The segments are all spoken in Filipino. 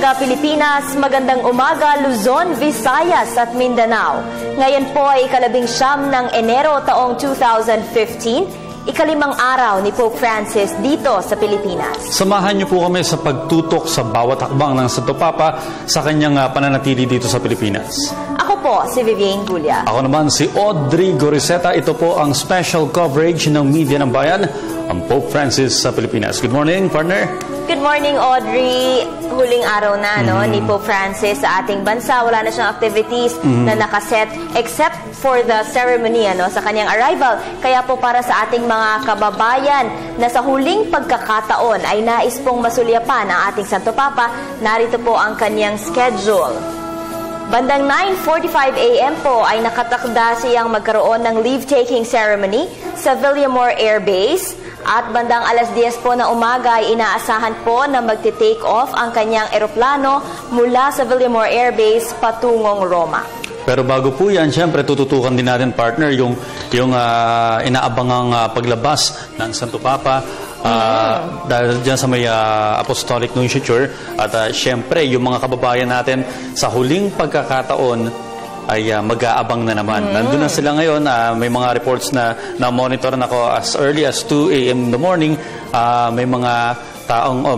umaga Pilipinas, magandang umaga Luzon, Visayas at Mindanao. Ngayon po ay ika-19 ng Enero taong 2015, ika-5 araw ni Pope Francis dito sa Pilipinas. Samahan niyo po kami sa pagtutok sa bawat hakbang ng Santo Papa sa kanyang pananatili dito sa Pilipinas. Ako po si Vivienne Gulia. Ako naman si Audrey Goriseta. Ito po ang special coverage ng Media ng Bayan, ang Pope Francis sa Pilipinas. Good morning, partner. Good morning, Audrey. Huling araw na ni Pope Francis sa ating bansa. Wala na siyang activities na nakaset except for the ceremony sa kanyang arrival. Kaya po para sa ating mga kababayan na sa huling pagkakataon ay nais pong masulyapan ang ating Santo Papa, narito po ang kanyang schedule. Bandang 9:45 a.m. po ay nakatakda siyang magkaroon ng leave-taking ceremony sa Villamor Air Base. At bandang 10:00 po na umaga ay inaasahan po na magte-take off ang kanyang eroplano mula sa Villamor Air Base patungong Roma. Pero bago po yan, siyempre tututukan din natin, partner, yung inaabangang paglabas ng Santo Papa dahil dyan sa may Apostolic Nunciature. At siyempre, yung mga kababayan natin sa huling pagkakataon ay mag-aabang na naman. Nandun na sila ngayon. May mga reports na na-monitor ako as early as 2 a.m. in the morning. May mga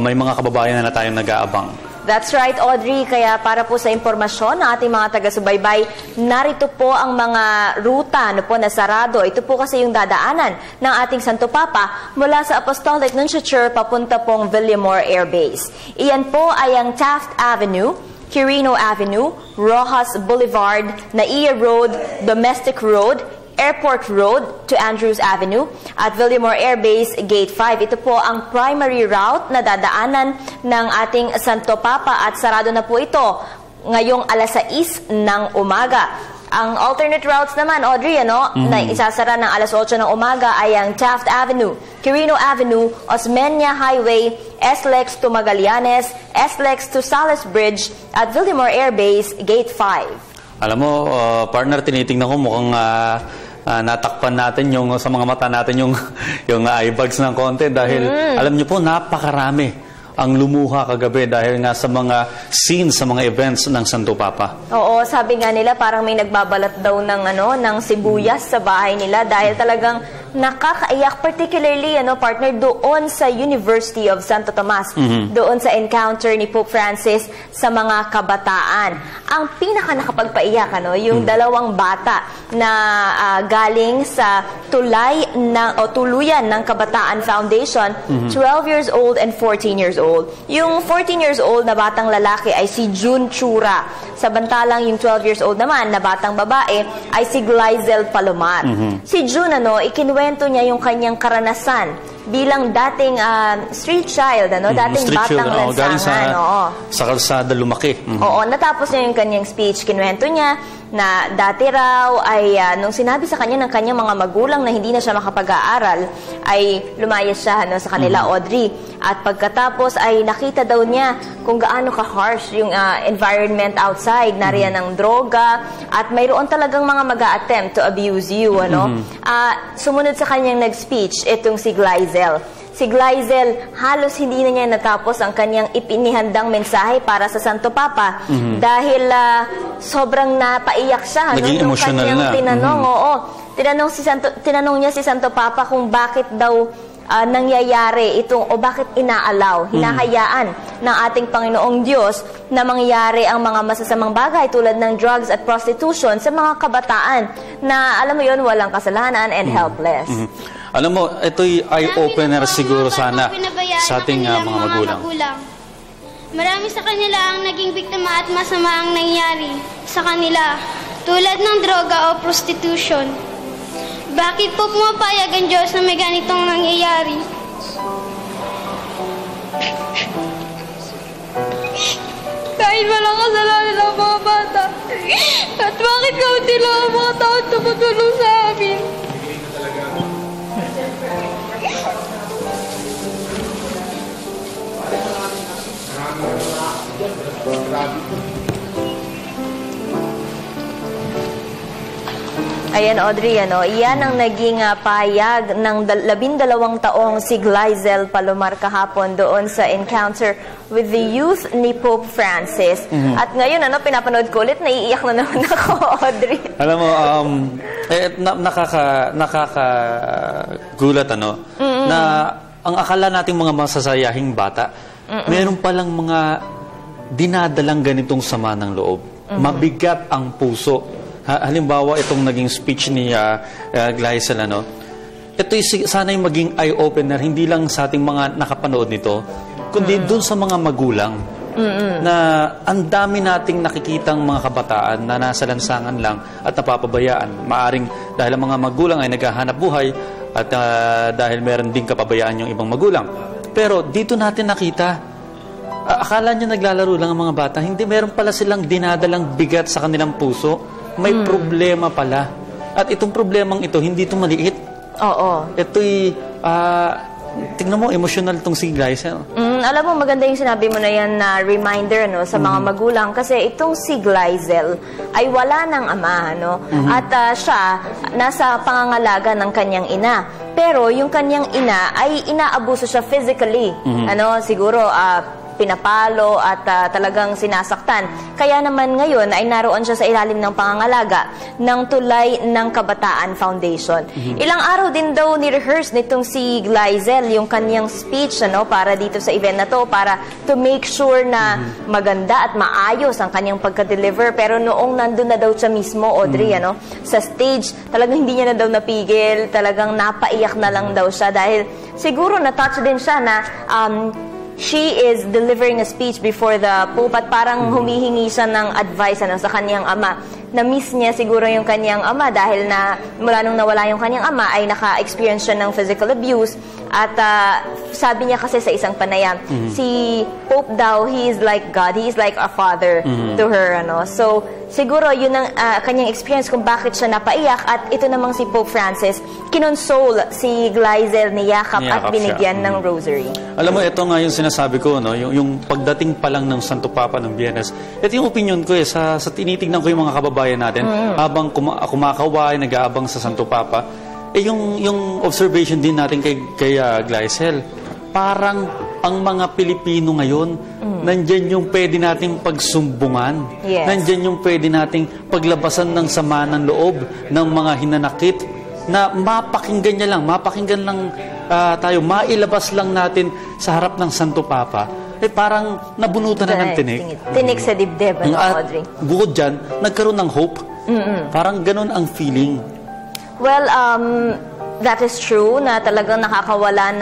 may mga kababayan na tayong nag-aabang. That's right, Audrey. Kaya para po sa impormasyon ng ating mga taga-subaybay, narito po ang mga ruta na sarado. Ito po kasi yung dadaanan ng ating Santo Papa mula sa Apostolic Nunciature papunta pong Villamor Air Base. Iyan po ay ang Taft Avenue, Quirino Avenue, Rojas Boulevard, Naia Road, Domestic Road, Airport Road to Andrews Avenue at Villamor Air Base Gate 5. Ito po ang primary route na dadaanan ng ating Santo Papa at sarado na po ito ngayong 6:00 ng umaga. Ang alternate routes naman, Audrey, na isasara ng 8:00 ng umaga ay ang Taft Avenue, Quirino Avenue, Osmeña Highway, SLEX to Magallanes, SLEX to Salas Bridge, at Villamor Air Base, Gate 5. Alam mo, partner, tinitingnan ko mukhang natakpan natin sa mga mata natin yung eye bags ng konti dahil alam niyo po, napakarami ang lumuha kagabi dahil nga sa mga scenes, sa mga events ng Santo Papa. Oo, sabi nga nila parang may nagbabalat daw ng sibuyas sa bahay nila dahil talagang nakakaiyak, particularly partner doon sa University of Santo Tomas, doon sa encounter ni Pope Francis sa mga kabataan. Ang pinaka nakapagpaiyak yung dalawang bata na galing sa Tuluyan ng Kabataan Foundation, 12 years old and 14 years old. Yung 14 years old na batang lalaki ay si June Chura. Samantalang yung 12 years old naman na batang babae ay si Glyzel Palomar. Si June, ikinuwento niya yung kanyang karanasan bilang dating street child, dating street batang lansangan. Sa kalsada lumaki. Oo, natapos niya yung kanyang speech. Kinuwento niya na dati raw ay nung sinabi sa kanya ng kanyang mga magulang na hindi na siya makapag-aaral, ay lumayas siya sa kanila, Audrey. At pagkatapos ay nakita daw niya kung gaano ka-harsh yung environment outside, nariyan ng droga, at mayroon talagang mga mag-a-attempt to abuse you. Sumunod sa kanyang nag-speech, itong si Glyzel. Si Glyzel, halos hindi na niya natapos ang kanyang ipinihandang mensahe para sa Santo Papa dahil sobrang napaiyak siya naging emotional na. Tinanong, tinanong niya si Santo Papa kung bakit daw nangyayari itong o bakit inaalaw, hinahayaan ng ating Panginoong Diyos na mangyari ang mga masasamang bagay tulad ng drugs at prostitution sa mga kabataan na alam mo yon, walang kasalanan and helpless. Alam mo, ito'y eye-opener siguro sana sa ating mga magulang. Marami sa kanila ang naging biktima at masama ang nangyari sa kanila, tulad ng droga o prostitution. Bakit po pumapayag ang Diyos na may ganitong nangyayari? Dahil walang kasalanan ng mga bata. At bakit kaunti lang ang mga tao tumutulong sa amin? Ayan, Audrey, iyan ang naging pahayag ng 12 taong si Glyzel Palomar kahapon doon sa encounter with the youth ni Pope Francis. At ngayon, pinapanood ko ulit, naiiyak na naman ako, Audrey. Alam mo, nakakagulat, na ang akala nating mga masasayahing bata, meron palang mga dinadalang ganitong sama ng loob. Mabigat ang puso. Halimbawa, itong naging speech ni Glyzel, ito sana'y maging eye-opener, hindi lang sa ating mga nakapanood nito, kundi dun sa mga magulang. Na ang dami nating nakikitang mga kabataan na nasa lansangan lang at napapabayaan. Maaring dahil ang mga magulang ay naghahanap buhay at dahil meron din kapabayaan yung ibang magulang. Pero dito natin nakita, akala niya naglalaro lang ang mga bata, hindi, meron pala silang dinadalang bigat sa kanilang puso. May problema pala. At itong problemang ito, hindi ito maliit. Oo. Ito'y, tingnan mo, emotional itong si Glyzel. Alam mo, maganda yung sinabi mo na yan na reminder sa mga magulang. Kasi itong si Glyzel ay wala ng ama. At siya, nasa pangangalaga ng kanyang ina. Pero yung kanyang ina ay inaabuso siya physically. Siguro, pinapalo at talagang sinasaktan. Kaya naman ngayon ay naroon siya sa ilalim ng pangangalaga ng Tulay ng Kabataan Foundation. Ilang araw din daw ni-rehearse nitong si Glyzel yung kanyang speech para dito sa event na to, para to make sure na maganda at maayos ang kanyang pagka-deliver. Pero noong nandun na daw siya mismo, Audrey, sa stage, talagang hindi niya na daw napigil, talagang napaiyak na lang daw siya dahil siguro na-touch din siya na she is delivering a speech before the Pope at parang humihingi siya ng advice sa kanyang ama. Na-miss niya siguro yung kanyang ama dahil na mula nung nawala yung kanyang ama ay naka-experience siya ng physical abuse. At sabi niya kasi sa isang panayam, si Pope daw, he is like God, he is like a father to her. So, siguro yun ang kanyang experience kung bakit siya napaiyak. At ito namang si Pope Francis, kinonsole si Glyzel, niyakap at binigyan ng rosary. Alam mo, ito nga yung sinasabi ko, yung pagdating pa lang ng Santo Papa ng Biyernes. Ito yung opinion ko sa tinitignan ko yung mga kababayan natin, habang kumakaway, nag-aabang sa Santo Papa, yung observation din natin kay Glyzel, parang ang mga Pilipino ngayon, nandyan yung pwede nating pagsumbungan, nandyan yung pwede nating paglabasan ng sama ng loob ng mga hinanakit, na mapakinggan niya lang, tayo, mailabas lang natin sa harap ng Santo Papa, parang nabunutan na ng tinik. Tinik sa dibdib, Audrey. Bukod dyan, nagkaroon ng hope. Parang ganun ang feeling. Well, that is true na talagang nakakawala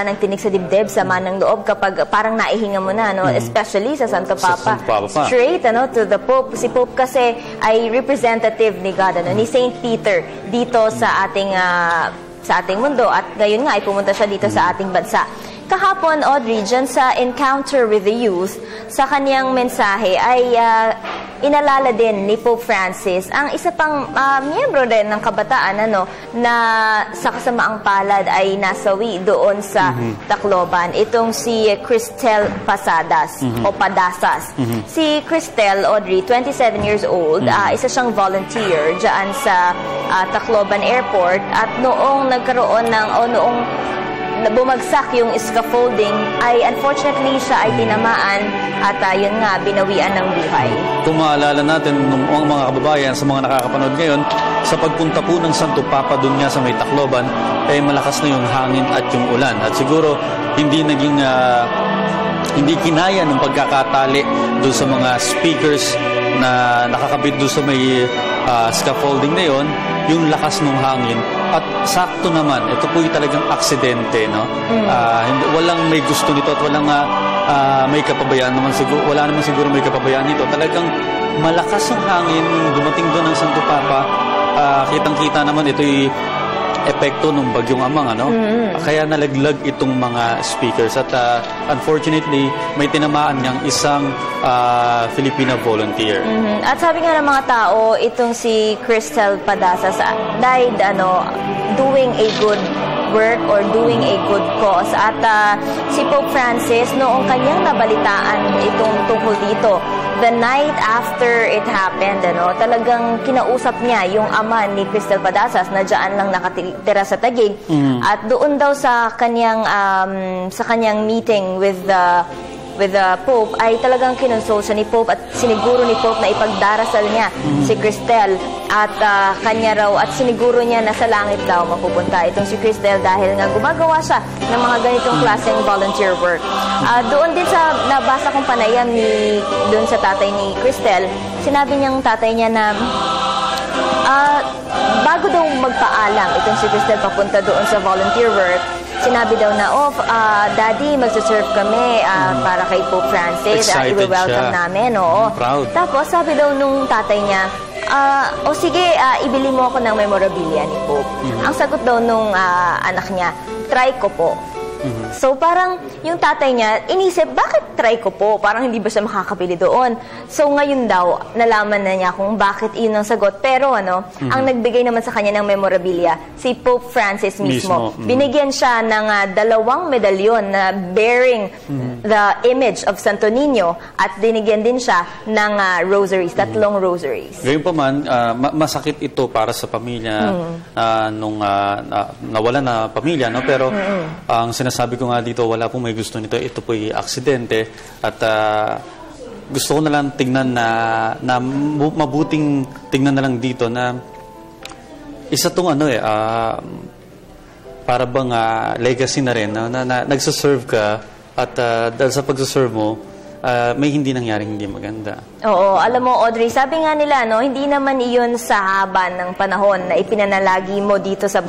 ng tinik sa dibdib, sama ng loob kapag parang naihinga mo na, especially sa Santo Papa. Straight to the Pope. Si Pope kasi ay representative ni God, ni Saint Peter dito sa ating mundo, at ngayon nga ay pumunta siya dito sa ating bansa. Kahapon, Audrey, dyan sa Encounter with the Youth, sa kanyang mensahe ay inalala din ni Pope Francis ang isa pang miyembro din ng kabataan na sa kasamaang palad ay nasawi doon sa Tacloban. Itong si Cristel Pasadas o Padasas. Si Cristel, Audrey, 27 years old, isa siyang volunteer dyan sa Tacloban Airport, at noong nagkaroon noong bumagsak yung scaffolding ay unfortunately siya ay tinamaan at yun nga, binawian ng buhay. Kung maalala natin ng mga kababayan sa mga nakakapanood ngayon, sa pagpunta po ng Santo Papa doon nga sa may Tacloban, ay malakas na yung hangin at yung ulan. At siguro hindi kinaya ng pagkakatali doon sa mga speakers na nakakabit doon sa may scaffolding na yon, yung lakas ng hangin. At sakto naman, ito po yung talagang aksidente, walang may gusto nito at walang may kapabayaan naman siguro. Wala naman siguro may kapabayaan nito. Talagang malakas ang hangin, dumating doon ng Santo Papa. Kitang-kita naman ito yung epekto ng bagyong Amang, Kaya nalaglag itong mga speakers at unfortunately may tinamaan niyang isang Filipina volunteer. At sabi nga ng mga tao, itong si Cristel Padasas died doing a good work or doing a good cause. At si Pope Francis, noong kanyang nabalitaan itong tungkol dito, the night after it happened, talagang kinausap niya yung ama ni Cristel Padasas na dyan lang nakatira sa Taguig. At doon daw sa kanyang meeting with the Pope ay talagang kinonsol siya ni Pope at siniguro ni Pope na ipagdarasal niya si Cristel at kanya raw at siniguro niya na sa langit daw mapupunta itong si Cristel dahil nga gumagawa siya ng mga ganitong klaseng volunteer work. Doon din sa nabasa kong panayam doon sa tatay ni Cristel, sinabi niyang tatay niya na bago daw magpaalam itong si Cristel papunta doon sa volunteer work, sinabi daw na, Daddy, magsaserve kami para kay Pope Francis. I-welcome namin. Proud. Tapos, sabi daw nung tatay niya, sige, ibili mo ako ng memorabilia ni Pope. Ang sagot daw nung anak niya, try ko po. So, parang yung tatay niya, inisip, bakit try ko po? Parang hindi ba siya makakabili doon? So, ngayon daw, nalaman na niya kung bakit yun ang sagot. Pero, ang nagbigay naman sa kanya ng memorabilia, si Pope Francis mismo. Binigyan siya ng 2 medalyon na bearing the image of Santo Niño at binigyan din siya ng rosaries, 3 rosaries. Gayun pa man, masakit ito para sa pamilya nung nawala na pamilya, no? Pero ang sinasabi ko nga dito, wala pong may gusto nito. Ito po'y aksidente at gusto ko na lang tingnan na mabuting tingnan na lang dito na isa tong para bang legacy na rin na nagsaserve ka at dahil sa pagsaserve mo, may hindi nangyaring hindi maganda. Oo, alam mo Audrey, sabi nga nila, hindi naman iyon sa haba ng panahon na ipinanalagi mo dito sa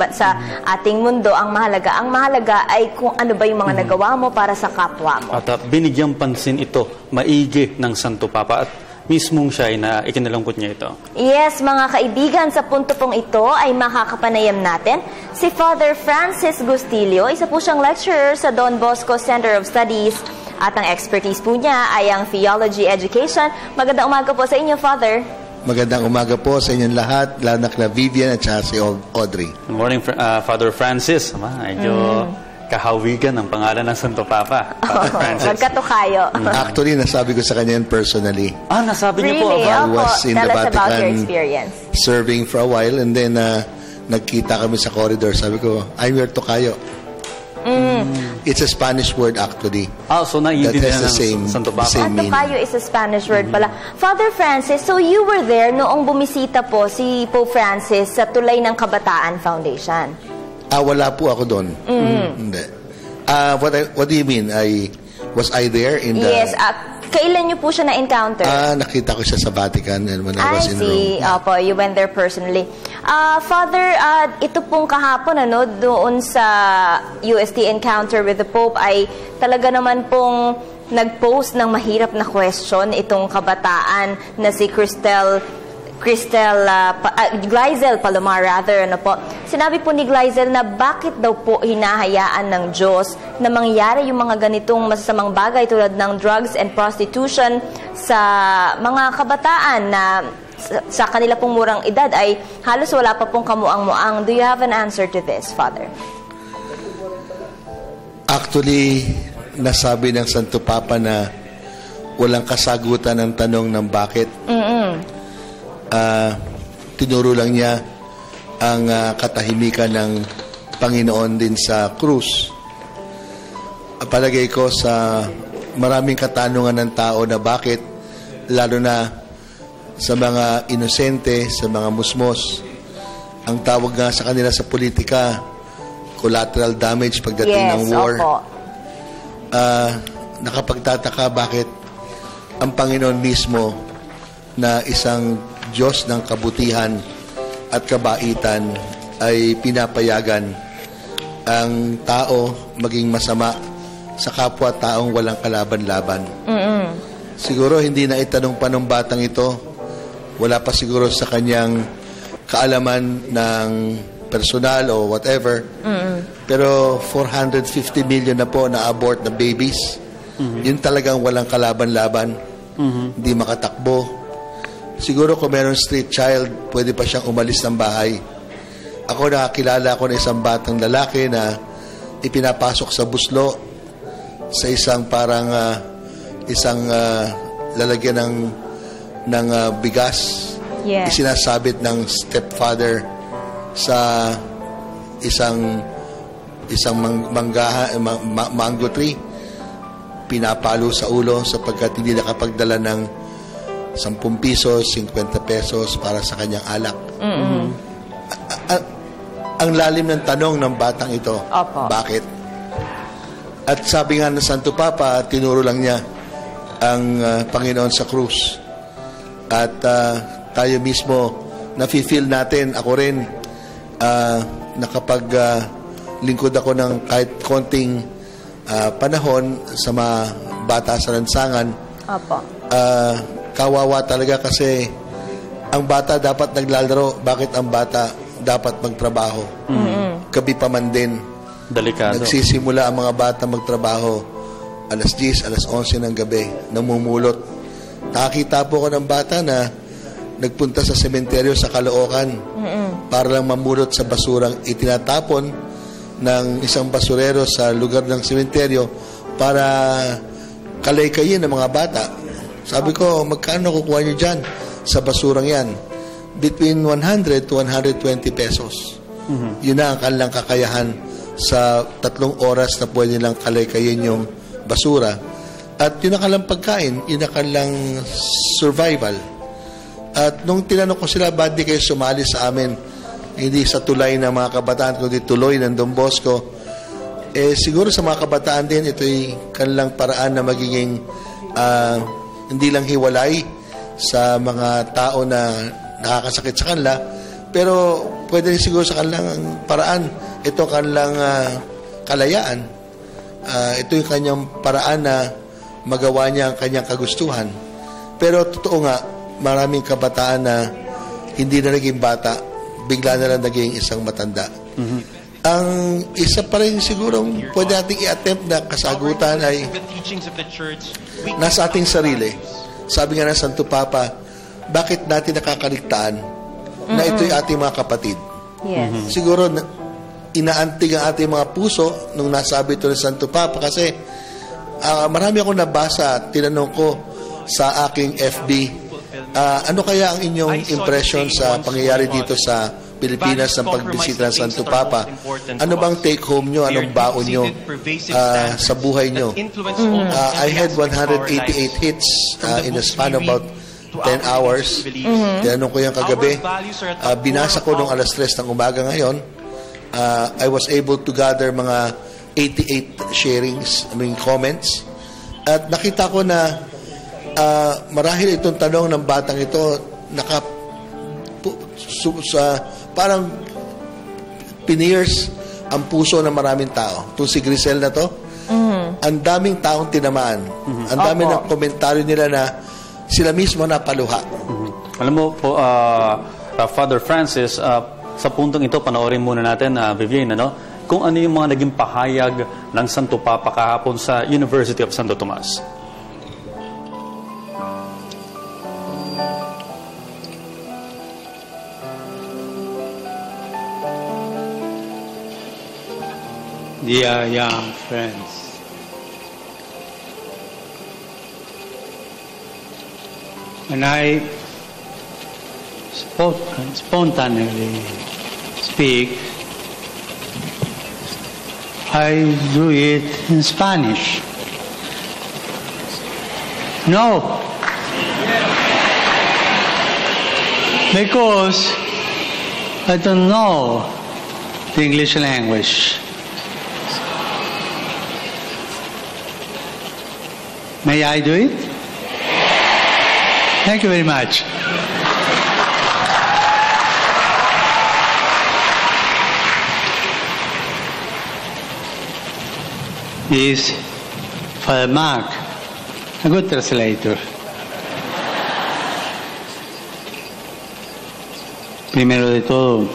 ating mundo ang mahalaga. Ang mahalaga ay kung ano ba yung mga nagawa mo para sa kapwa mo. At binigyang pansin ito, maigi ng Santo Papa at mismong siya ay ikinalungkot niya ito. Yes, mga kaibigan, sa punto pong ito ay makakapanayam natin si Father Francis Gustilio. Isa po siyang lecturer sa Don Bosco Center of Studies. At ang expertise po niya ay ang theology education. Magandang umaga po sa inyo, Father. Magandang umaga po sa inyong lahat, lalo na kina Vivian at saka si Audrey. Good morning, Father Francis. Medyo kahawigan ang pangalan ng Santo Papa, Father Francis. Magkatukayo. Actually, nasabi ko sa kanya personally. Nasabi niyo po. Really? I was in the Vatican serving for a while and then nagkita kami sa corridor. Sabi ko, I'm your Tokayo. It's a Spanish word actually. So naiintindihan ng Santo Papa. Tokayo is a Spanish word pala. Father Francis, so you were there noong bumisita po si Pope Francis sa Tulay ng Kabataan Foundation? Wala po ako doon. Hindi. What do you mean? Was I there in the... Yes, kailan niyo po siya na-encounter? Nakita ko siya sa Vatican when I was in Rome. Opo, you went there personally. Father, ito pong kahapon, doon sa UST Encounter with the Pope ay talaga naman pong nag-post ng mahirap na question itong kabataan na si Glyzel Palomar rather, Sinabi po ni Glyzel na bakit daw po hinahayaan ng Diyos na mangyari yung mga ganitong masasamang bagay tulad ng drugs and prostitution sa mga kabataan na sa kanila pong murang edad ay halos wala pa pong kamuang-muang. Do you have an answer to this, Father? Actually, nasabi ng Santo Papa na walang kasagutan ng tanong ng bakit. Tinuro lang niya ang katahimikan ng Panginoon din sa krus. Palagay ko sa maraming katanungan ng tao na bakit, lalo na sa mga inosente, sa mga musmos, ang tawag nga sa kanila sa politika, collateral damage pagdating ng war. Nakapagtataka bakit ang Panginoon mismo na isang Diyos ng kabutihan at kabaitan ay pinapayagan ang tao maging masama sa kapwa-taong walang kalaban-laban. Siguro hindi na itanong pa ng batang ito, wala pa siguro sa kanyang kaalaman ng personal o whatever. Pero 450 million na po na abort na babies. Yun talagang walang kalaban-laban. Hindi makatakbo. Siguro kung meron street child, pwede pa siyang umalis ng bahay. Ako nakakilala ko na isang batang lalaki na ipinapasok sa buslo sa isang parang isang lalagyan ng bigas, Yes. isinasabit ng stepfather sa isang mango tree, pinapalo sa ulo sapagkat hindi nakapagdala ng 10 pesos, 50 pesos para sa kanyang alak. Ang lalim ng tanong ng batang ito, Opo. bakit? At sabi nga ng Santo Papa, tinuro lang niya ang Panginoon sa krus. At tayo mismo, nafe-feel natin, ako rin, lingkod ako ng kahit konting panahon sa mga bata sa lansangan. Opo. Kawawa talaga kasi ang bata dapat naglalaro. Bakit ang bata dapat magtrabaho? Gabi pa man din. Delikado. Nagsisimula ang mga bata magtrabaho alas 10, alas 11 ng gabi, namumulot. Nakakita po ko ng bata na nagpunta sa sementeryo sa Caloocan para lang mamulot sa basurang itinatapon ng isang basurero sa lugar ng sementeryo para kalay-kayin ng mga bata. Sabi ko, magkano kukuha nyo dyan sa basurang yan? Between 100 to 120 pesos. Yun na ang kanilang kakayahan sa 3 oras na pwede lang kalay-kayin yung basura. At yun ang kanilang pagkain, yun ang kanilang survival. At nung tinanong ko sila, ba't di kayo sumali sa amin? Hindi sa tulay ng mga kabataan, kundi tuloy ng Don Bosco. Siguro sa mga kabataan din, ito'y kanilang paraan na magiging hindi lang hiwalay sa mga tao na nakakasakit sa kanila, pero pwede rin siguro sa kanilang paraan, ito kanilang kalayaan. Ito yung kanyang paraan na magawa niya ang kanyang kagustuhan. Pero totoo nga, maraming kabataan na hindi na naging bata, bigla na lang naging isang matanda. Ang isa pa rin sigurong pwede natin i-attempt na kasagutan ay nasa ating sarili. Sabi nga ng Santo Papa, bakit natin nakakaligtaan na ito'y ating mga kapatid? Yes. Siguro inaantig ang ating mga puso nung nasabi ito ng Santo Papa kasi marami akong nabasa, tinanong ko sa aking FB, ano kaya ang inyong impression sa pangyayari dito sa Pilipinas ng pagbisita ng Santo Papa? Ano bang take home nyo? Anong baon nyo sa buhay nyo? I had 188 hits in a span of about 10 hours. Tinanong ko yung kagabi. Binasa ko nung alas 3 ng umaga ngayon. I was able to gather mga 88 sharings, comments. At nakita ko na marahil itong tanong ng batang ito parang pineers ang puso ng maraming tao. Itong si Grisel na to, ang daming taong tinamaan. Ang dami ng komentaryo nila na sila mismo napaluha. Alam mo po, Father Francis, sa puntong ito, panoorin muna natin, Vivian, kung ano yung mga naging pahayag ng Santo Papa kahapon sa University of Santo Tomas. Dear young friends, when I spontaneously speak, I do it in Spanish. No, because I don't know the English language. May I do it? Thank you very much. This is Father Mark, a good translator. Primero de todo,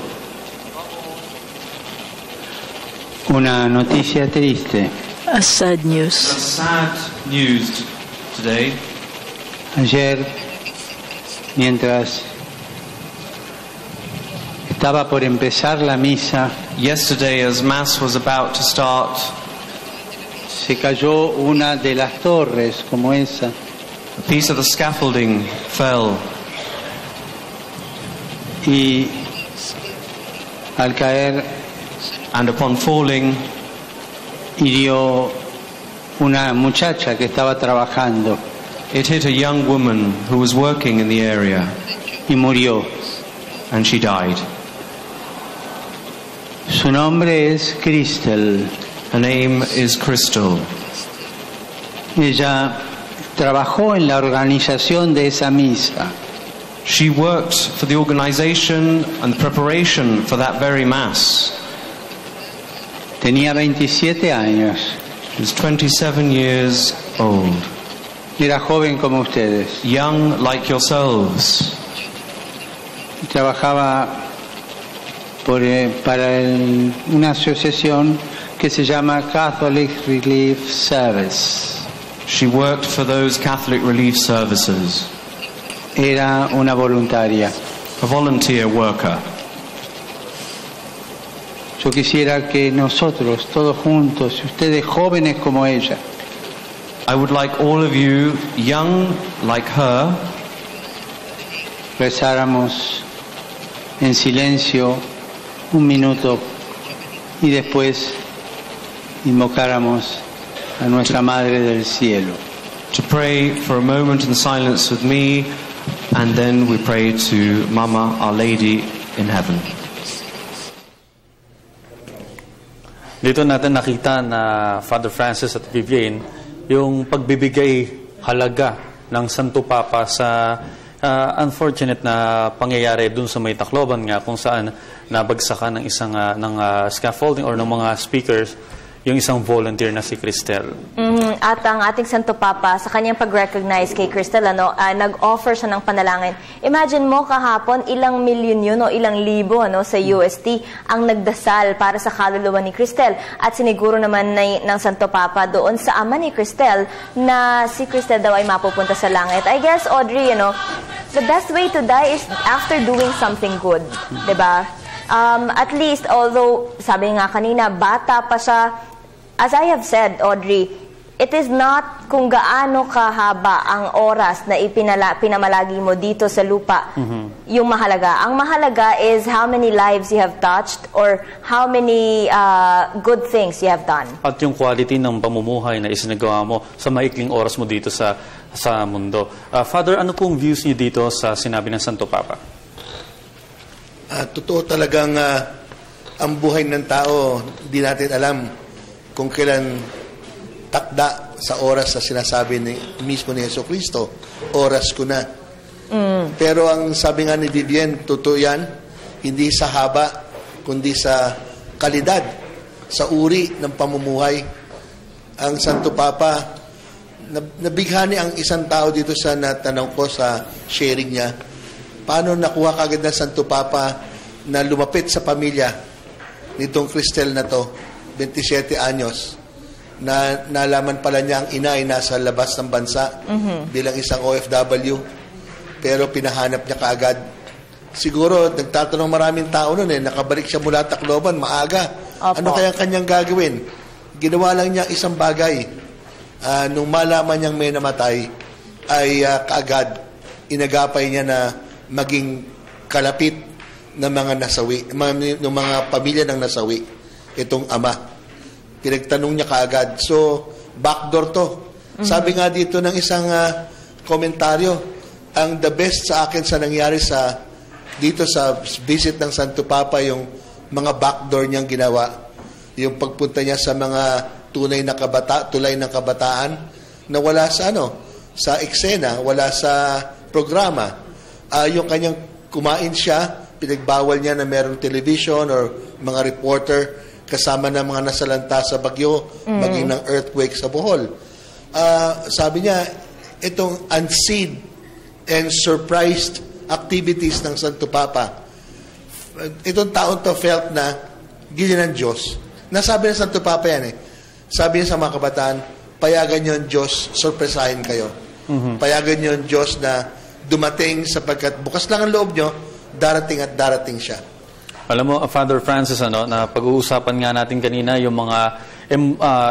una noticia triste. A sad news. Sad news today. Ayer, mientras estaba por empezar la misa, Yesterday, as Mass was about to start, se cayó una de las torres como esa A piece of the scaffolding fell, y al caer and upon falling, hirió una muchacha que estaba trabajando it hit a young woman who was working in the area, y murió. and she died. Su nombre es Crystal. Her name is Crystal. Ella trabajó en la organización de esa misa. She worked for the organization and preparation for that very Mass. Tenía 27 años. She was 27 years old, Era joven como ustedes. young like yourselves. Trabajaba para una asociación que se llama Catholic Relief Service. She worked for those Catholic relief services, Era una voluntaria. a volunteer worker. Yo quisiera que nosotros, todos juntos, ustedes jóvenes como ella, I would like all of you, young like her, rezáramos en silencio un minuto y después invocáramos a nuestra Madre del Cielo. to pray for a moment in silence with me, and then we pray to Mama, Our Lady in Heaven. Dito natin nakita na Father Francis at Vivienne yung pagbibigay halaga ng Santo Papa sa unfortunate na pangyayari dun sa may Tacloban nga kung saan nabagsakan ng isang scaffolding or ng mga speakers yung isang volunteer na si Cristel. At ang ating Santo Papa, sa kanyang pag-recognize kay Cristel, nag-offer siya ng panalangin. Imagine mo kahapon, ilang milyon yun o ilang libo sa UST ang nagdasal para sa kaluluwa ni Cristel. At siniguro naman ng Santo Papa doon sa ama ni Cristel na si Cristel daw ay mapupunta sa langit. I guess, Audrey, the best way to die is after doing something good. Diba? At least, although, sabi nga kanina, bata pa siya, as I have said, Audrey, it is not kung gaano kahaba ang oras na pinamalagi mo dito sa lupa yung mahalaga. Ang mahalaga is how many lives you have touched or how many good things you have done. At yung quality ng pamumuhay na isinagawa mo sa maikling oras mo dito sa mundo. Father, ano pong views niyo dito sa sinabi ng Santo Papa? Totoo talagang ang buhay ng tao, hindi natin alam kung kailan takda sa oras na sinasabi mismo ni Jesucristo, oras ko na. Pero ang sabi nga ni Vivienne, totoo yan, hindi sa haba, kundi sa kalidad, sa uri ng pamumuhay. Ang Santo Papa, nabighani ang isang tao dito sa natanong ko sa sharing niya. Paano nakuha kagad ng Santo Papa na lumapit sa pamilya nitong Cristel na to, 27 anyos, na nalaman pala niya ang ina ay nasa labas ng bansa bilang isang OFW, pero pinahanap niya kaagad. Siguro, nagtatanong maraming tao noon nakabalik siya mula Tacloban, maaga. Opo. Ano kaya kanyang gagawin? Ginawa lang niya isang bagay. Nung malaman niyang may namatay, ay kaagad inagapay niya na maging kalapit ng mga nasawi, ng mga pamilya ng nasawi, itong ama. Pinagtanong niya kaagad. So, backdoor to. Sabi nga dito ng isang komentaryo, ang the best sa akin sa nangyari dito sa visit ng Santo Papa, yung mga backdoor niyang ginawa. Yung pagpunta niya sa mga tulay ng kabataan na wala sa sa eksena, wala sa programa. Yung kanyang kumain siya, pinagbawal niya na merong television or mga reporter kasama ng mga nasalanta sa bagyo, maging ng earthquake sa Bohol. Sabi niya, itong unseen and surprised activities ng Santo Papa, itong taon to felt na ganyan ng Diyos. Nasabi ng Santo Papa yan Sabi niya sa mga kabataan, payagan niyo ang Diyos, surpresahin kayo. Payagan niyo ang Diyos na dumating sapagkat bukas lang ang loob niyo, darating at darating siya. Alam mo, Father Francis, na pag-uusapan nga natin kanina yung mga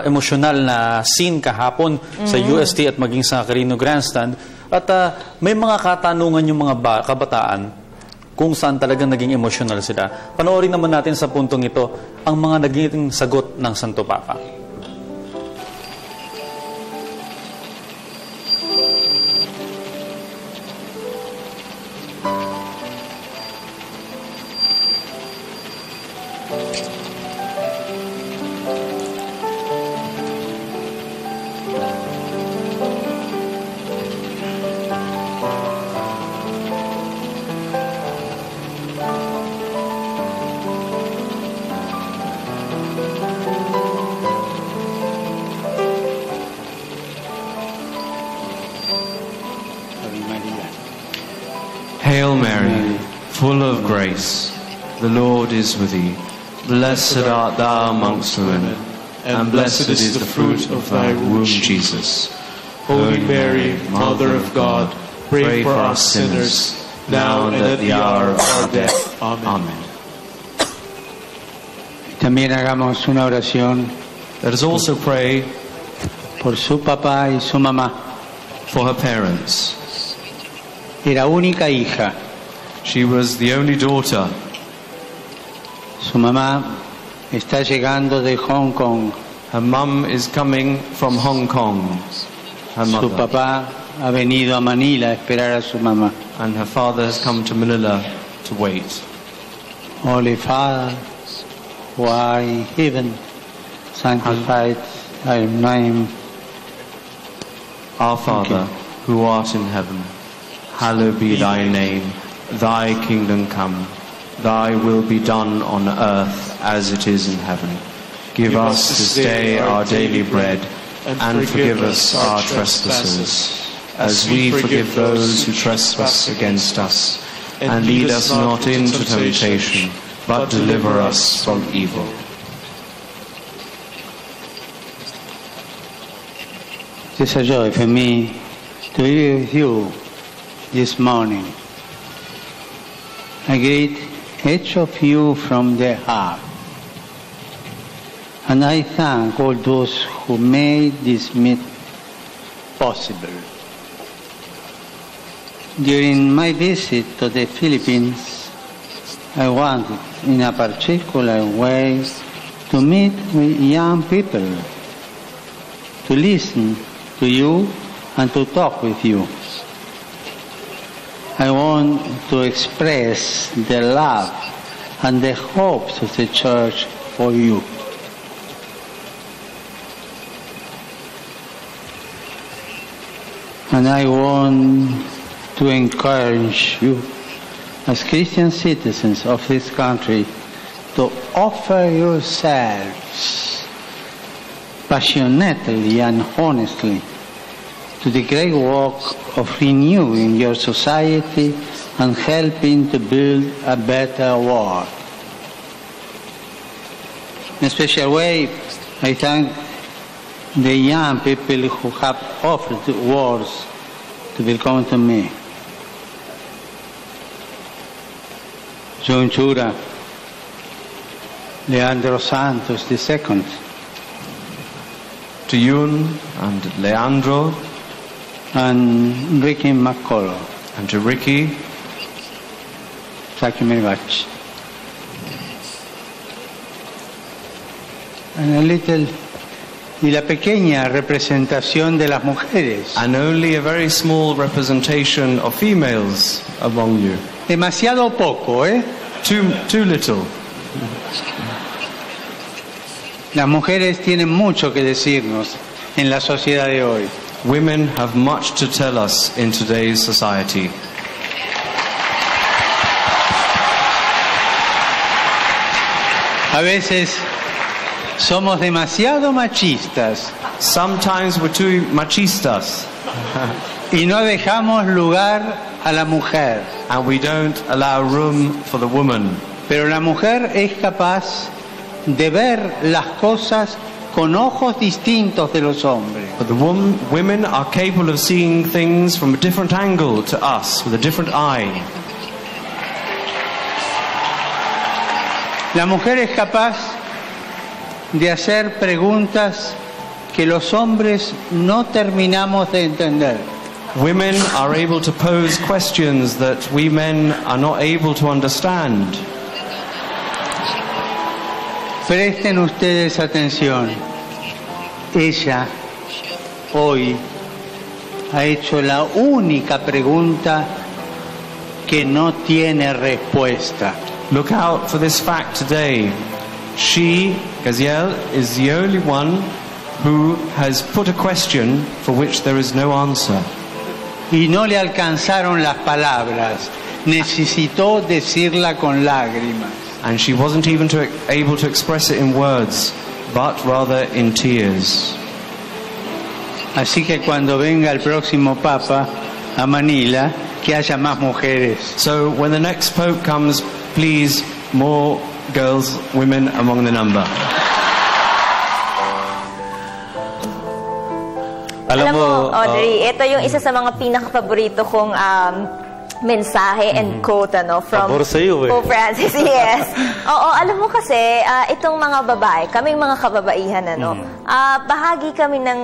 emosyonal na scene kahapon sa UST at maging sa Carino Grandstand. At may mga katanungan yung mga kabataan kung saan talagang naging emosyonal sila. Panoorin naman natin sa puntong ito ang mga naging sagot ng Santo Papa. Hail Mary, full of grace, the Lord is with thee. Blessed art thou amongst women, and blessed is the fruit of thy womb, Jesus. Holy Mary, Mother of God, pray for us sinners, now and at the hour of our death. Amen. También hagamos una oración Let us also pray por su papá y su mamá. for her parents. Era única hija. She was the only daughter. Su mamá está llegando de Hong Kong. Her mum is coming from Hong Kong, her Su mother. papá ha venido a Manila a esperar a su mamá. And her father has come to Manila to wait. Holy Father, who art in heaven, sanctified thy name. Our Father, who art in heaven, hallowed be thy name. Thy kingdom come. Thy will be done on earth as it is in heaven. Give us this day our daily bread, and forgive us our trespasses, as we forgive those who trespass against us. And lead us not into temptation, but deliver us from evil. It is a joy for me to be with you this morning. I greet each of you from the heart. And I thank all those who made this meet possible. During my visit to the Philippines, I wanted in a particular way to meet with young people, to listen to you and to talk with you. I want to express the love and the hopes of the Church for you. And I want to encourage you as Christian citizens of this country to offer yourselves passionately and honestly to the great work of renewing your society and helping to build a better world. In a special way, I thank the young people who have offered words to welcome to me. John Chura, Leandro Santos II, To Yun and Leandro, and Ricky McCullough. and to Ricky, Thank you very much. And a little, y la pequeña representación de las mujeres. and only a very small representation of females among you. Demasiado poco, ¿eh? Too little. Las mujeres tienen mucho que decirnos en la sociedad de hoy. Women have much to tell us in today's society. A veces somos demasiado machistas Sometimes we're too machistas, y no dejamos lugar a la mujer. and we don't allow room for the woman. Pero la mujer es capaz de ver las cosas con ojos distintos de los hombres. But the women are capable of seeing things from a different angle to us, with a different eye. La mujer es capaz de hacer preguntas que los hombres no terminamos de entender. Women are able to pose questions that we men are not able to understand. Presten ustedes atención. Ella hoy ha hecho la única pregunta que no tiene respuesta. Look out for this fact today. She, Gaziel, is the only one who has put a question for which there is no answer. Y no le alcanzaron las palabras. Necesitó decirla con lágrimas. And she wasn't even able to express it in words, but rather in tears. Así que cuando venga el próximo Papa a Manila, que haya más mujeres. So when the next Pope comes, please, more girls, women among the number. Alam mo, Audrey, ito yung isa sa mga pinaka-paborito kong mensahe and quote from Pabor sa iyo, Pope Francis. Yes. Oo, alam mo kasi, itong mga babae, kaming mga kababaihan, bahagi kami ng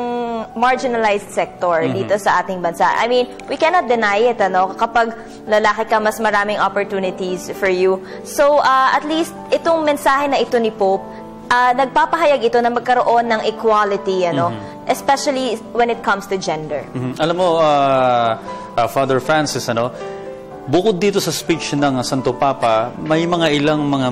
marginalized sector dito sa ating bansa. I mean, we cannot deny it, kapag lalaki ka, mas maraming opportunities for you. So, at least, itong mensahe na ito ni Pope, nagpapahayag ito na magkaroon ng equality, especially when it comes to gender. Alam mo, Father Francis, bukod dito sa speech ng Santo Papa, may mga ilang mga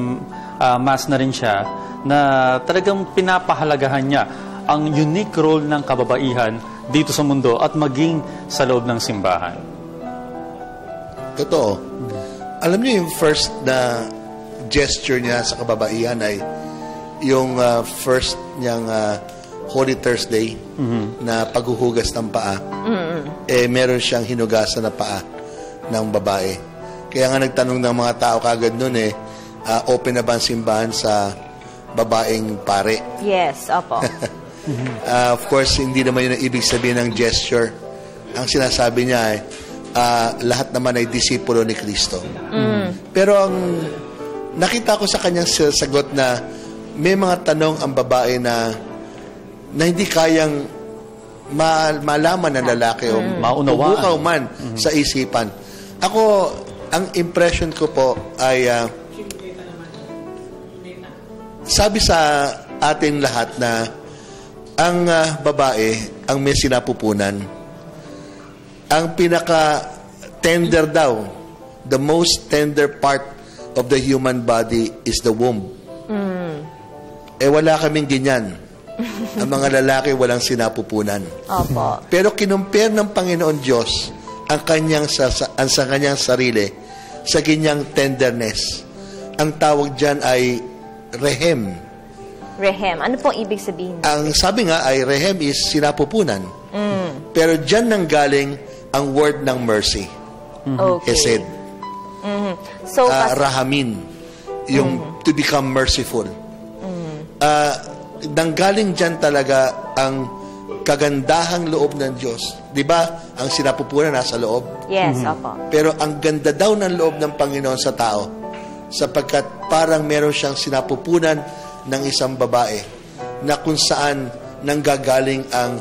mass na rin siya na talagang pinapahalagahan niya ang unique role ng kababaihan dito sa mundo at maging sa loob ng simbahan. Totoo. Alam niyo yung first na gesture niya sa kababaihan ay yung first niyang Holy Thursday na paghuhugas ng paa. Meron siyang hinugasan na paa ng babae. Kaya nga nagtanong ng mga tao kagad nun open na ba ang simbahan sa babaeng pare? Yes, opo. Of course, hindi naman yun ang ibig sabihin ng gesture. Ang sinasabi niya ay lahat naman ay disipulo ni Kristo. Pero ang nakita ko sa kanyang sagot na may mga tanong ang babae na hindi kayang malaman ng lalaki o mabukaw man sa isipan. Ako, ang impression ko po ay sabi sa atin lahat na ang babae ang may sinapupunan. Ang pinaka-tender daw, the most tender part of the human body is the womb. Wala kaming ganyan. Ang mga lalaki walang sinapupunan. Opo. Pero kinumpare ng Panginoon Diyos ang kanyang sarili sa kanyang tenderness. Ang tawag diyan ay rehem. Rehem. Ano pong ibig sabihin? Ang sabi nga ay rehem is sinapupunan. Pero diyan nanggaling ang word ng mercy. Okay. Hesed. So, rahamin. Yung to become merciful. Nanggaling dyan talaga ang kagandahang loob ng Diyos. Di ba? Ang sinapupunan nasa loob. Yes, opo. Pero ang ganda daw ng loob ng Panginoon sa tao sapagkat parang meron siyang sinapupunan ng isang babae na kung saan nanggagaling ang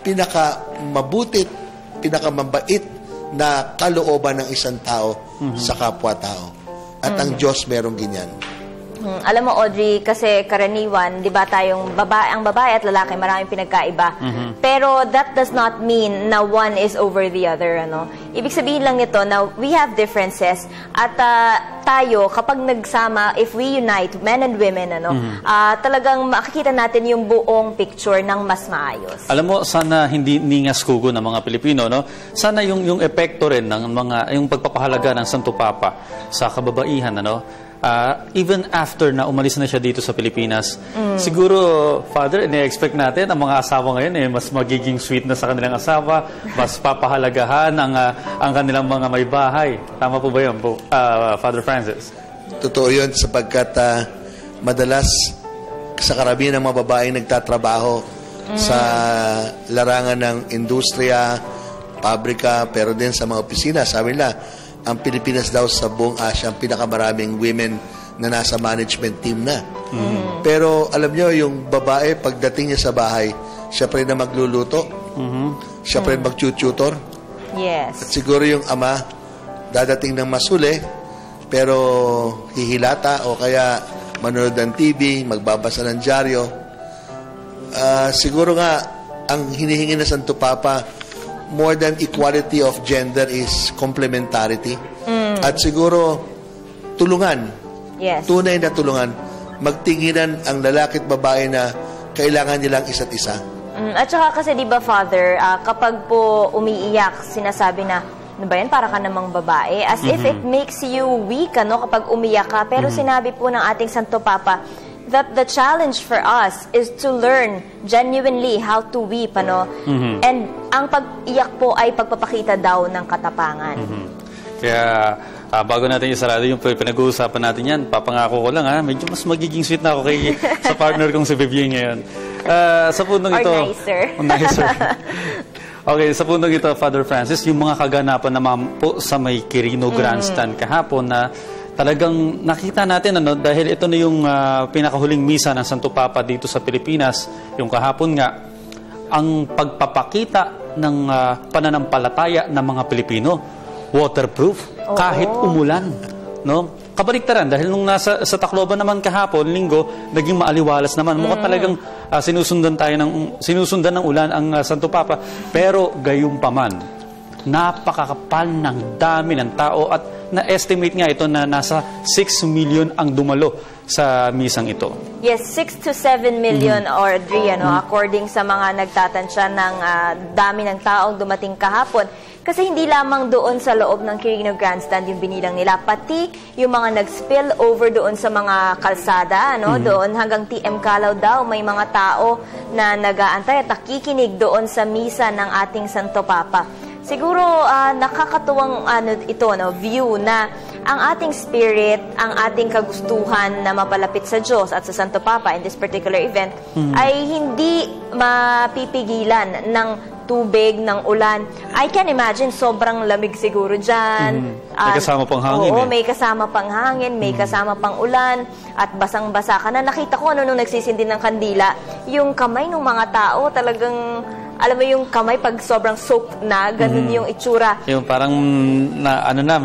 pinakamabutit, pinakamabait na kalooban ng isang tao sa kapwa-tao. At ang Diyos merong ganyan. Alam mo, Audrey, kasi karaniwan, di ba ang babae at lalaki, maraming pinagkaiba. Pero that does not mean na one is over the other, Ibig sabihin lang nito na we have differences at tayo, kapag nagsama, if we unite, men and women, talagang makikita natin yung buong picture ng mas maayos. Alam mo, sana hindi ningas kugo ng mga Pilipino, Sana yung epekto rin ng yung pagpapahalaga ng Santo Papa sa kababaihan, even after na umalis na siya dito sa Pilipinas, siguro, Father, ine-expect natin ang mga asawa ngayon mas magiging sweet na sa kanilang asawa, mas papahalagahan ang kanilang mga may bahay. Tama po ba yun, Father Francis? Totoo yun sapagkat madalas sa karamihan ng mga babaeng nagtatrabaho sa larangan ng industriya, pabrika, pero din sa mga opisina. Sabi nila, ang Pilipinas daw sa buong Asia ang pinakamaraming women na nasa management team na. Pero alam nyo, yung babae, pagdating niya sa bahay, siya pa rin na magluluto. Siya pa rin mag-tutor. Yes. At siguro yung ama, dadating ng masuli, pero hihilata o kaya manonood ng TV, magbabasa ng dyaryo. Siguro nga, ang hinihingi na Santo Papa, more than equality of gender is complementarity. At siguro, tulungan. Yes. Tunay na tulungan. Magtinginan ang lalaki at babae na kailangan nilang isa't isa. At saka kasi, di ba, Father, kapag po umiiyak, sinasabi na, ano ba yan, para ka namang babae? As if it makes you weak, ano, kapag umiyak ka. Pero sinabi po ng ating Santo Papa that the challenge for us is to learn genuinely how to weep, ano? And ang pag-iyak po ay pagpapakita daw ng katapangan. Kaya, bago natin isarado yung pinag-uusapan natin yan, papangako ko lang, medyo mas magiging sweet na ako sa partner kong si Vivian ngayon. Sa pundong ito... Or nicer. Nicer. Okay, sa pundong ito, Father Francis, yung mga kaganapan naman po sa may Quirino Grandstand kahapon na talagang nakita natin, dahil ito na yung pinakahuling misa ng Santo Papa dito sa Pilipinas, yung kahapon nga, ang pagpapakita ng pananampalataya ng mga Pilipino, waterproof, kahit umulan. No? Kabaliktaran, dahil nung sa Tacloban naman kahapon, linggo, naging maaliwalas naman. Mukhang talagang sinusundan ng ulan ang Santo Papa. Pero gayunpaman, napakakapal ng dami ng tao at na-estimate nga ito na nasa 6 million ang dumalo sa misang ito. Yes, 6 to 7 million, Audrey, according sa mga nagtatansya ng dami ng taong dumating kahapon. Kasi hindi lamang doon sa loob ng Quirino Grandstand yung binilang nila, pati yung mga nag-spill over doon sa mga kalsada, doon hanggang TM Calaw daw, may mga tao na nag-aantay at nakikinig doon sa misa ng ating Santo Papa. Siguro nakakatuwang view na ang ating spirit, ang ating kagustuhan na mapalapit sa Diyos at sa Santo Papa in this particular event ay hindi mapipigilan ng tubig, ng ulan. I can imagine, sobrang lamig siguro dyan. May kasama pang hangin. Oo, may kasama pang hangin, may kasama pang ulan, at basang-basa ka na. Nakita ko nung nagsisindi ng kandila, yung kamay ng mga tao talagang, alam mo yung kamay pag sobrang soaked na, ganun yung itsura. Yung parang,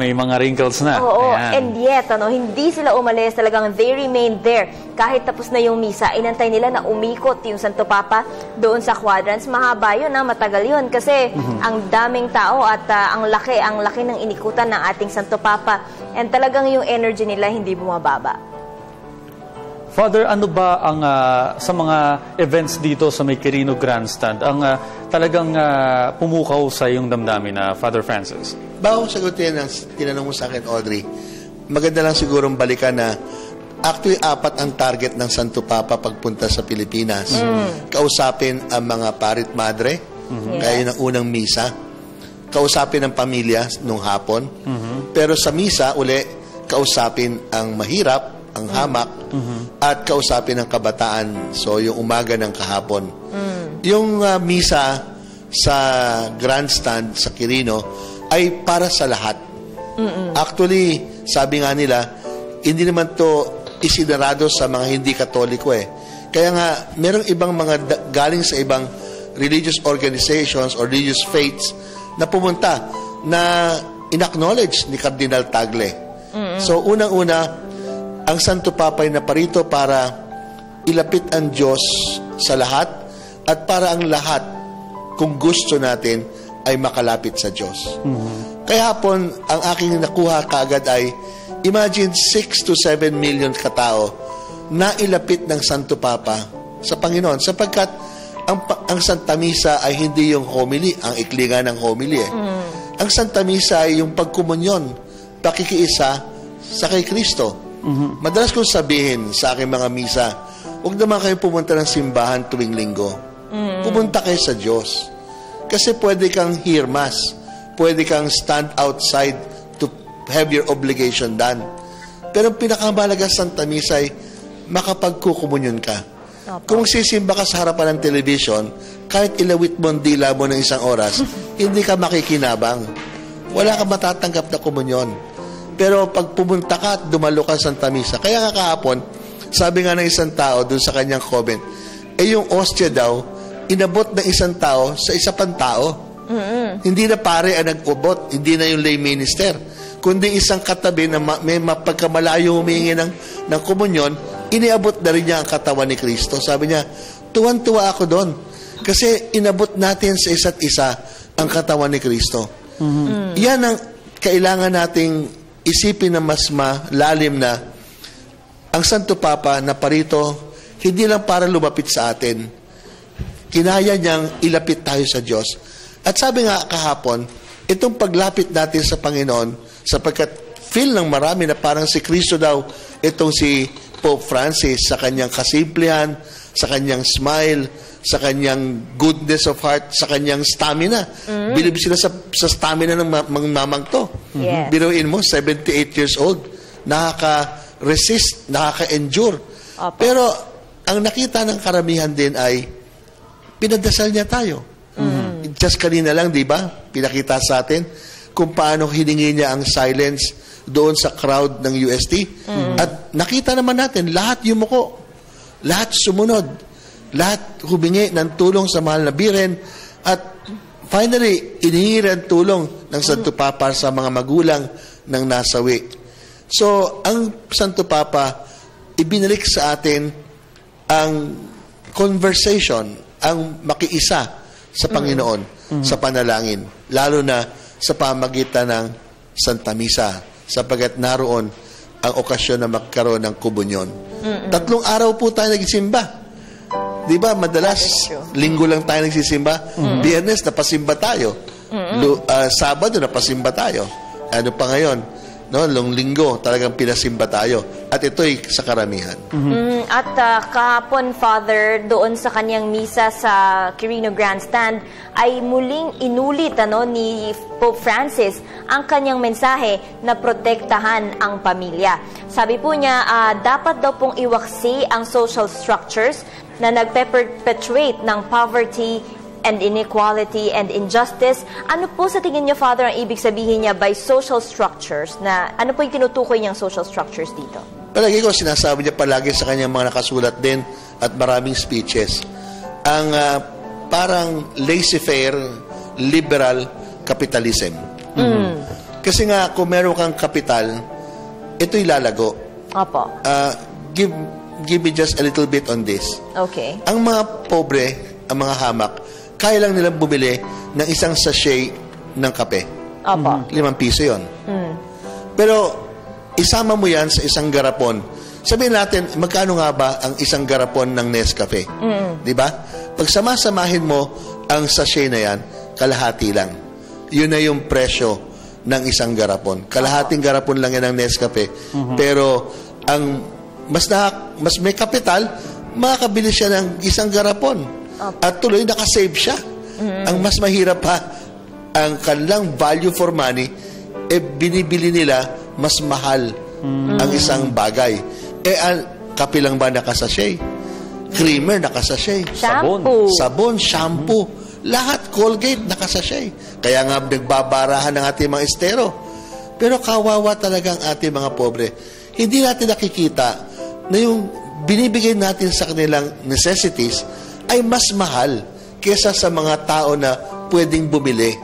may mga wrinkles na. Oo, ayan. And yet, hindi sila umalis, talagang they remained there. Kahit tapos na yung misa, inantay nila na umikot yung Santo Papa doon sa quadrants. Mahaba yun, matagal yun. Kasi ang daming tao at ang laki ng inikutan ng ating Santo Papa. And talagang yung energy nila hindi bumababa. Father, ano ba ang sa mga events dito sa may Quirino Grandstand ang talagang pumukaw sa iyong damdamin na Father Francis? Bago sagutin ang tinanong mo sa akin, Audrey, maganda lang sigurong balikan na actually 4 ang target ng Santo Papa pagpunta sa Pilipinas. Kausapin ang mga parit madre, kaya ng unang misa. Kausapin ang pamilya nung hapon. Pero sa misa, kausapin ang mahirap, ang hamak, at kausapin ang kabataan. So, yung umaga ng kahapon. Yung misa sa grandstand sa Quirino ay para sa lahat. Actually, sabi nga nila, hindi naman to isinarado sa mga hindi katoliko Kaya nga, merong ibang mga galing sa ibang religious organizations or religious faiths na pumunta na in-acknowledge ni Cardinal Tagle. So, unang-una, ang Santo Papa ay naparito para ilapit ang Diyos sa lahat at para ang lahat, kung gusto natin, ay makalapit sa Diyos. Kaya hapon, ang aking nakuha kaagad ay imagine 6 to 7 million katao na ilapit ng Santo Papa sa Panginoon sapagkat ang Santa Misa ay hindi yung homily, ang iklinga ng homily Ang Santa Misa ay yung pagkomunyon, pakikiisa sa kay Kristo. Madalas kong sabihin sa aking mga misa, huwag naman kayo pumunta ng simbahan tuwing linggo. Pumunta kayo sa Diyos. Kasi pwede kang hear mass, pwede kang stand outside to have your obligation done. Pero ang pinakamahalaga sa Santa Misa ay makapagkukumunyon ka. Kung sisimba ka sa harapan ng television, kahit ilawit mo ang dila mo ng 1 oras, hindi ka makikinabang. Wala ka matatanggap na komunyon. Pero pag pumunta ka at dumalo ka sa Santa Misa, kaya nga kahapon, sabi nga ng isang tao dun sa kanyang comment, yung ostia daw, inabot ng isang tao sa isa pang tao. Hindi na pare ang nag-ubot, hindi na yung lay minister, kundi isang katabi na may mapagkamalayo humingi ng komunyon, iniabot na rin niya ang katawan ni Kristo. Sabi niya, tuwan-tuwa ako doon. Kasi inabot natin sa isa't isa ang katawan ni Kristo. Yan ang kailangan nating isipin na mas malalim na ang Santo Papa na parito, hindi lang para lumapit sa atin, kinaya niyang ilapit tayo sa Diyos. At sabi nga kahapon, itong paglapit natin sa Panginoon, sapagkat feel ng marami na parang si Kristo daw, itong si Pope Francis, sa kanyang kasimplihan, sa kanyang smile, sa kanyang goodness of heart, sa kanyang stamina. Bilib sila sa stamina ng mamang to. Yes. Biruin mo, 78 years old, nakaka-resist, nakaka-endure. Pero ang nakita ng karamihan din ay pinadasal niya tayo. Just kanina lang, di ba? Pinakita sa atin kung paano hiningi niya ang silence doon sa crowd ng UST. At nakita naman natin, lahat yumuko. Lahat sumunod. Lahat humingi ng tulong sa mahal na biren. At finally, inihingi ang tulong ng Santo Papa sa mga magulang ng nasawi. So, ang Santo Papa, ibinalik sa atin ang conversation, ang makiisa sa Panginoon, sa panalangin, lalo na sa pamagitan ng Santa Misa, sapagat naroon ang okasyon na magkaroon ng komunyon. 3 araw po tayo nagsimba. Di ba, madalas, linggo lang tayo nagsisimba. Biyernes, napasimba tayo. Sabado, napasimba tayo. Ano pa ngayon? No, linggo, talagang pinasimba tayo. At ito'y sa karamihan. At kahapon, Father, doon sa kanyang misa sa Quirino Grandstand, ay muling inulit ni Pope Francis ang kanyang mensahe na protektahan ang pamilya. Sabi po niya, dapat daw pong iwaksi ang social structures na nagpe-perpetuate ng poverty and inequality and injustice. Ano po sa tingin niyo, Father, ang ibig sabihin niya by social structures? Ano po yung tinutukoy niyang social structures dito? Palagi ko, sinasabi niya palagi sa kanyang mga nakasulat din at maraming speeches. Ang parang laissez-faire, liberal capitalism. Kasi nga, kung meron kang kapital, ito'y lalago. Opo. Give me just a little bit on this. Okay. Ang mga pobre, ang mga hamak, kaya lang nilang bumili ng isang sachet ng kape. Opo. 5 piso yun. Pero, isama mo yan sa isang garapon. Sabihin natin, magkano nga ba ang isang garapon ng Nescafe? Di ba? Pag samasamahin mo ang sachet na yan, kalahati lang. Yun na yung presyo ng isang garapon. Kalahating garapon lang yan ng Nescafe. Pero, ang mas may kapital, makakabili siya ng isang garapon. At tuloy nakasave siya. Ang mas mahirap pa, ang kanilang value for money, binibili nila mas mahal ang isang bagay. Ang kape lang ba nakasashay? Creamer nakasashay. Sabon, shampoo. Lahat, Colgate nakasashay. Kaya nga nagbabarahan ng ating mga estero. Pero kawawa talaga ang ating mga pobre. Hindi natin nakikita na yung binibigay natin sa kanilang necessities ay mas mahal kesa sa mga tao na pwedeng bumili.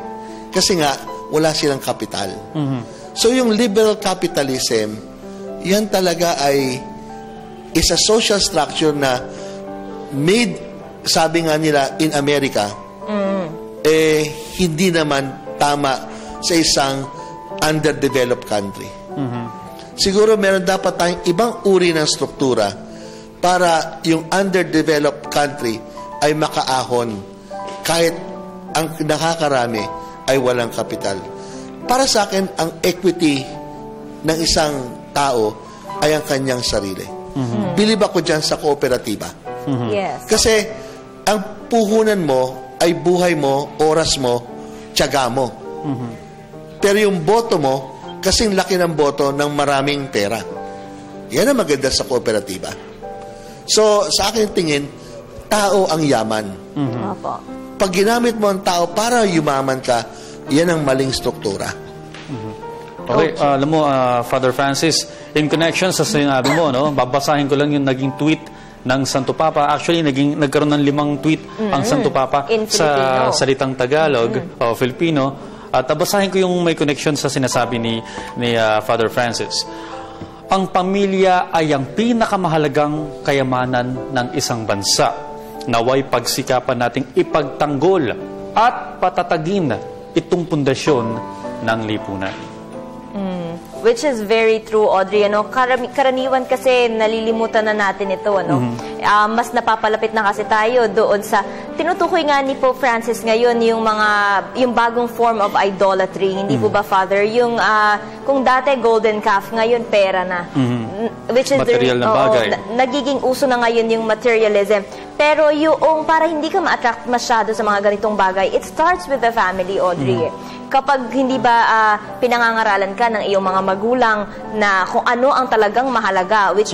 Kasi nga, wala silang kapital. So yung liberal capitalism, yan talaga ay isa social structure na made, sabi nga nila, in America, hindi naman tama sa isang underdeveloped country. Siguro meron dapat tayong ibang uri ng struktura para yung underdeveloped country ay makaahon kahit ang nakakarami ay walang kapital. Para sa akin, ang equity ng isang tao ay ang kanyang sarili. Bilib ako dyan sa kooperatiba. Yes. Kasi ang puhunan mo ay buhay mo, oras mo, tiyaga mo. Pero yung boto mo, kasing laki ng boto ng maraming pera. Yan ang maganda sa kooperatiba. So, sa akin tingin, tao ang yaman. Opo. Pag ginamit mo ang tao para yumaman ka, yan ang maling struktura. Okay, alam mo, Father Francis, in connection sa sinabi mo, no, babasahin ko lang yung naging tweet ng Santo Papa. Actually, nagkaroon ng 5 tweet ang Santo Papa sa salitang Tagalog o Filipino. At basahin ko yung may connection sa sinasabi ni Father Francis. Ang pamilya ay ang pinakamahalagang kayamanan ng isang bansa. Naway pagsikapan nating ipagtanggol at patatagin itong pundasyon ng lipunan. Which is very true, Audrey. Ano? Karaniwan kasi nalilimutan na natin ito. Ano? Mas napapalapit na kasi tayo doon sa tinutukoy nga ni Pope Francis ngayon yung bagong form of idolatry. Hindi po ba, Father? Yung kung dati golden calf, ngayon pera na. Which is material na bagay. Nagiging uso na ngayon yung materialism. Pero yung para hindi ka ma-attract masyado sa mga ganitong bagay, it starts with the family, Audrey. Kapag hindi ba pinangangaralan ka ng iyong mga magulang na kung ano ang talagang mahalaga, which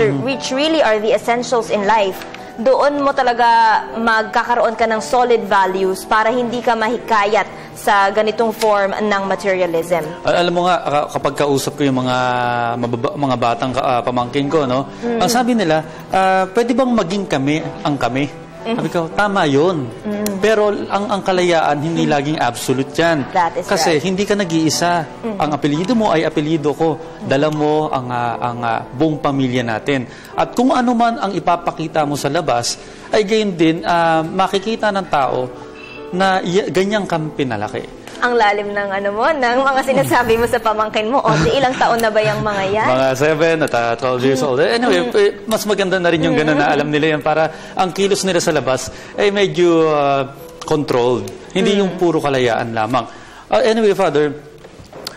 really are the essentials in life, doon mo talaga magkakaroon ka ng solid values para hindi ka mahikayat sa ganitong form ng materialism. Alam mo nga, kapag kausap ko yung mga batang pamangkin ko, no, ang sabi nila, pwede bang maging kami ang kami? Sabi ko, tama yun. Pero ang kalayaan, hindi laging absolute yan. Kasi hindi ka nag-iisa. Ang apelyido mo ay apelyido ko. Dala mo ang buong pamilya natin. At kung ano man ang ipapakita mo sa labas, ay gayon din, makikita ng tao na ganyang kang pinalaki. Ang lalim ng ng mga sinasabi mo sa pamangkin mo. O, ilang taon na ba yung mga yan? Mga 7 at 12 years old. Anyway, mas maganda na rin yung gano'n na alam nila yan para ang kilos nila sa labas ay medyo controlled. Hindi yung puro kalayaan lamang. Anyway, Father,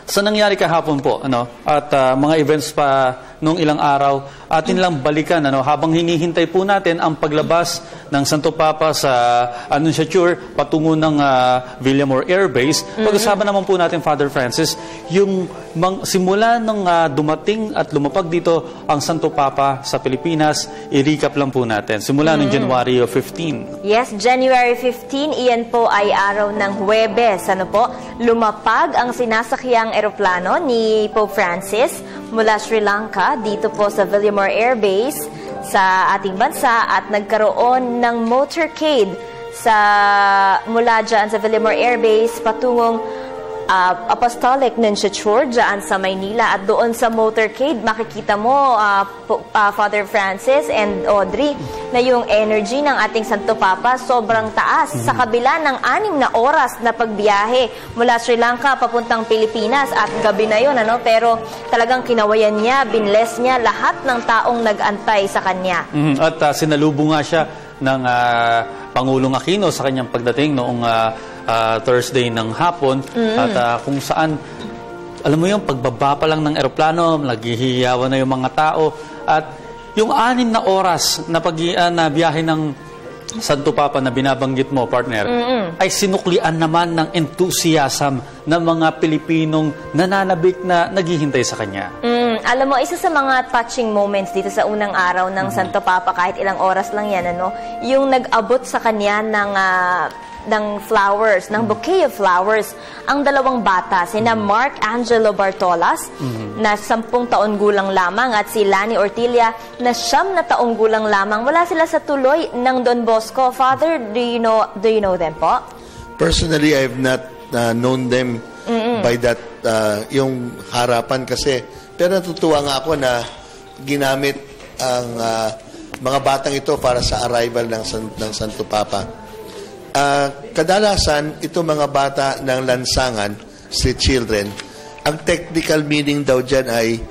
sa nangyari kahapon po, at mga events pa nung ilang araw, atin lang balikan habang hinihintay po natin ang paglabas ng Santo Papa sa Annunciature patungo ng Villamor Air Base. Pag-usapan naman po natin, Father Francis, yung simula nung dumating at lumapag dito ang Santo Papa sa Pilipinas, i-recap lang po natin. Simula nung January 15. Yes, January 15, iyan po ay araw ng Huwebes. Lumapag ang sinasakyang eroplano ni Pope Francis mula Sri Lanka dito po sa Villamor Air Base sa ating bansa at nagkaroon ng motorcade mula dyan sa Villamor Air Base patungong Apostolic Nunciature dyan sa Maynila. At doon sa motorcade, makikita mo, Father Francis and Audrey, na yung energy ng ating Santo Papa sobrang taas. Sa kabila ng 6 na oras na pagbiyahe mula Sri Lanka papuntang Pilipinas at gabi na yun, pero talagang kinawayan niya, binless niya lahat ng taong nag-antay sa kanya. At sinalubong nga siya ng Pangulong Aquino sa kanyang pagdating noong Thursday ng hapon at kung saan, alam mo yung pagbaba pa lang ng eroplano, naghihiyawan na yung mga tao at yung 6 na oras na biyahe ng Santo Papa na binabanggit mo, partner, ay sinuklian naman ng enthusiasm ng mga Pilipinong nananabik na naghihintay sa kanya. Alam mo, isa sa mga touching moments dito sa unang araw ng Santo Papa, kahit ilang oras lang yan, yung nag-abot sa kanya ng flowers, ng bouquet of flowers, ang 2 bata, sina Mark Angelo Bartolas, na 10 taon gulang lamang, at si Lani Ortilla, na 9 na taong gulang lamang. Wala sila sa tuloy ng Don Bosco. Father, do you know them po? Personally, I have not known them by that, yung harapan kasi. Pero natutuwa nga ako na ginamit ang mga batang ito para sa arrival ng Santo Papa. Kadalasan, ito mga bata ng lansangan, street children, ang technical meaning daw dyan ay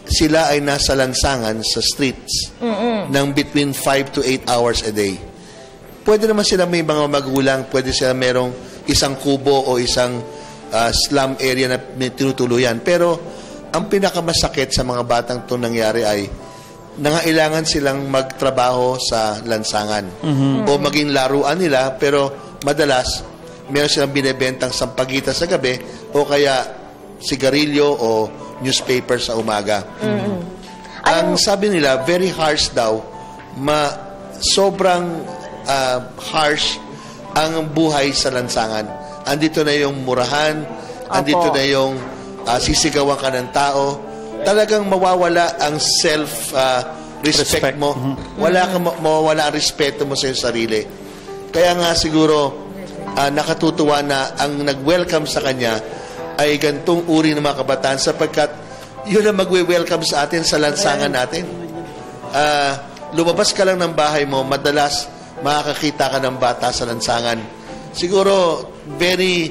sila ay nasa lansangan sa streets ng between 5 to 8 hours a day. Pwede naman sila may mga magulang, pwede sila merong isang kubo o isang slum area na may tinutuluyan. Pero ang pinakamasakit sa mga batang itong nangyari ay nangailangan silang magtrabaho sa lansangan o maging laruan nila, pero madalas meron silang binebentang sampagita sa gabi o kaya sigarilyo o newspaper sa umaga. Ang sabi nila, very harsh daw, sobrang harsh ang buhay sa lansangan. Andito na yung murahan, andito na yung sisigawan ka ng tao, talagang mawawala ang self-respect mo. Mawawala ang respeto mo sa iyong sarili. Kaya nga siguro, nakatutuwa na ang nag-welcome sa kanya ay gantong uri ng mga kabataan sapagkat yun ang magwe-welcome sa atin sa lansangan natin. Lumabas ka lang ng bahay mo, madalas makakakita ka ng bata sa lansangan. Siguro, very,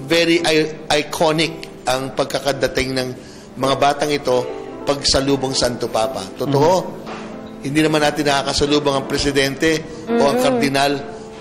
very iconic ang pagkakadating ng mga batang ito pagsalubong Santo Papa. Totoo, hindi naman natin nakakasalubong ang presidente o ang kardinal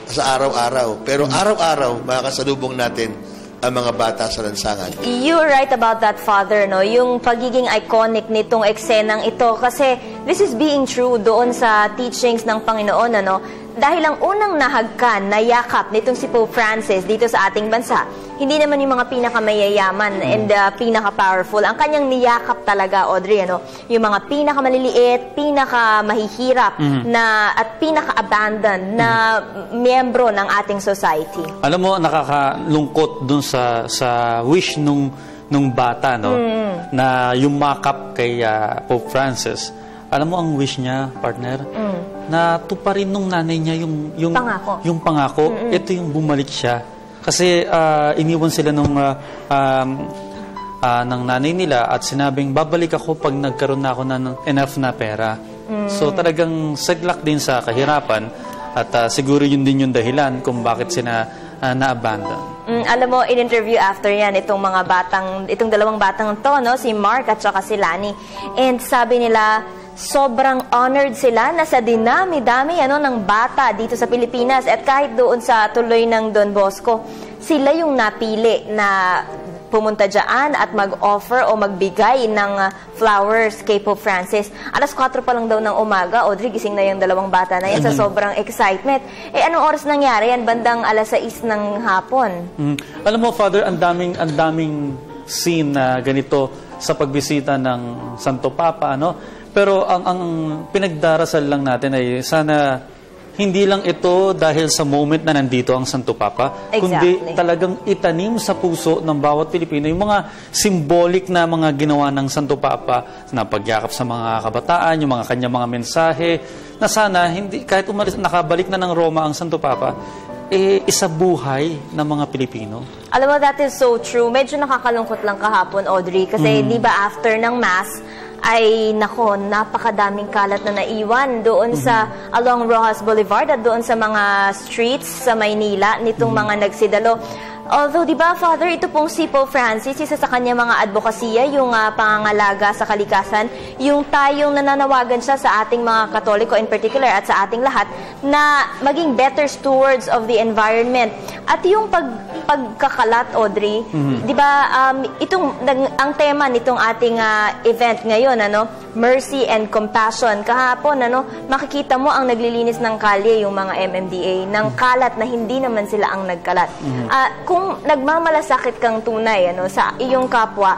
sa araw-araw. Pero araw-araw, makakasalubong natin ang mga bata sa lansangan. You're right about that, Father, no? Yung pagiging iconic nitong eksenang ito. Kasi this is being true doon sa teachings ng Panginoon, ano? Dahil ang unang nahagkan, nayakap nitong si Pope Francis dito sa ating bansa, hindi naman yung mga pinakamayayaman and pinaka-powerful. Ang kanyang niyakap talaga, Audrey, ano? Yung mga pinakamaliliit, pinakamahihirap na, at pinaka-abandoned na miyembro ng ating society. Alam mo, nakakalungkot dun sa wish nung bata, no? Na yumakap kay Pope Francis. Alam mo ang wish niya, partner? Na tuparin nung nanay niya yung pangako. Yung pangako. Ito yung bumalik siya. Kasi iniwan sila ng nanay nila at sinabing, babalik ako pag nagkaroon na ako ng enough na pera. So talagang saglak din sa kahirapan at siguro yun din yung dahilan kung bakit sila na-abandon. Alam mo, in-interview after yan, itong dalawang batang to, no? Si Mark at saka si Lani. And sabi nila, sobrang honored sila na sa dinami-dami ng bata dito sa Pilipinas at kahit doon sa tuloy ng Don Bosco, sila yung napili na pumunta dyan at mag-offer o magbigay ng flowers kay Pope Francis. 4:00 pa lang daw ng umaga, Audrey, gising na yung dalawang bata na yan sa sobrang excitement. Anong oras nangyari yan? Bandang 6:00 ng hapon. Alam mo, Father, ang daming scene na ganito sa pagbisita ng Santo Papa, ano? Pero ang pinagdarasal lang natin ay sana hindi lang ito dahil sa moment na nandito ang Santo Papa, kundi talagang itanim sa puso ng bawat Pilipino yung mga symbolic na mga ginawa ng Santo Papa na pagyakap sa mga kabataan, yung mga kanyang mga mensahe, na sana hindi, kahit nakabalik na ng Roma ang Santo Papa, isa buhay ng mga Pilipino. Alam mo, that is so true. Medyo nakakalungkot lang kahapon, Audrey, kasi di ba after ng Mass, ay napakadaming kalat na naiwan doon sa along Rojas Boulevard at doon sa mga streets sa Maynila nitong mga nagsidalo. Although, di ba, Father, ito pong si Pope Francis, isa sa kanya mga advokasya, yung pangangalaga sa kalikasan, yung tayong nananawagan siya sa ating mga Katoliko in particular at sa ating lahat na maging better stewards of the environment. At yung pagkakalat, Audrey, di ba, ang tema nitong ating event ngayon, mercy and compassion. Kahapon, makikita mo ang naglilinis ng kalye, yung mga MMDA, ng kalat na hindi naman sila ang nagkalat. Kung nagmamalasakit kang tunay sa iyong kapwa,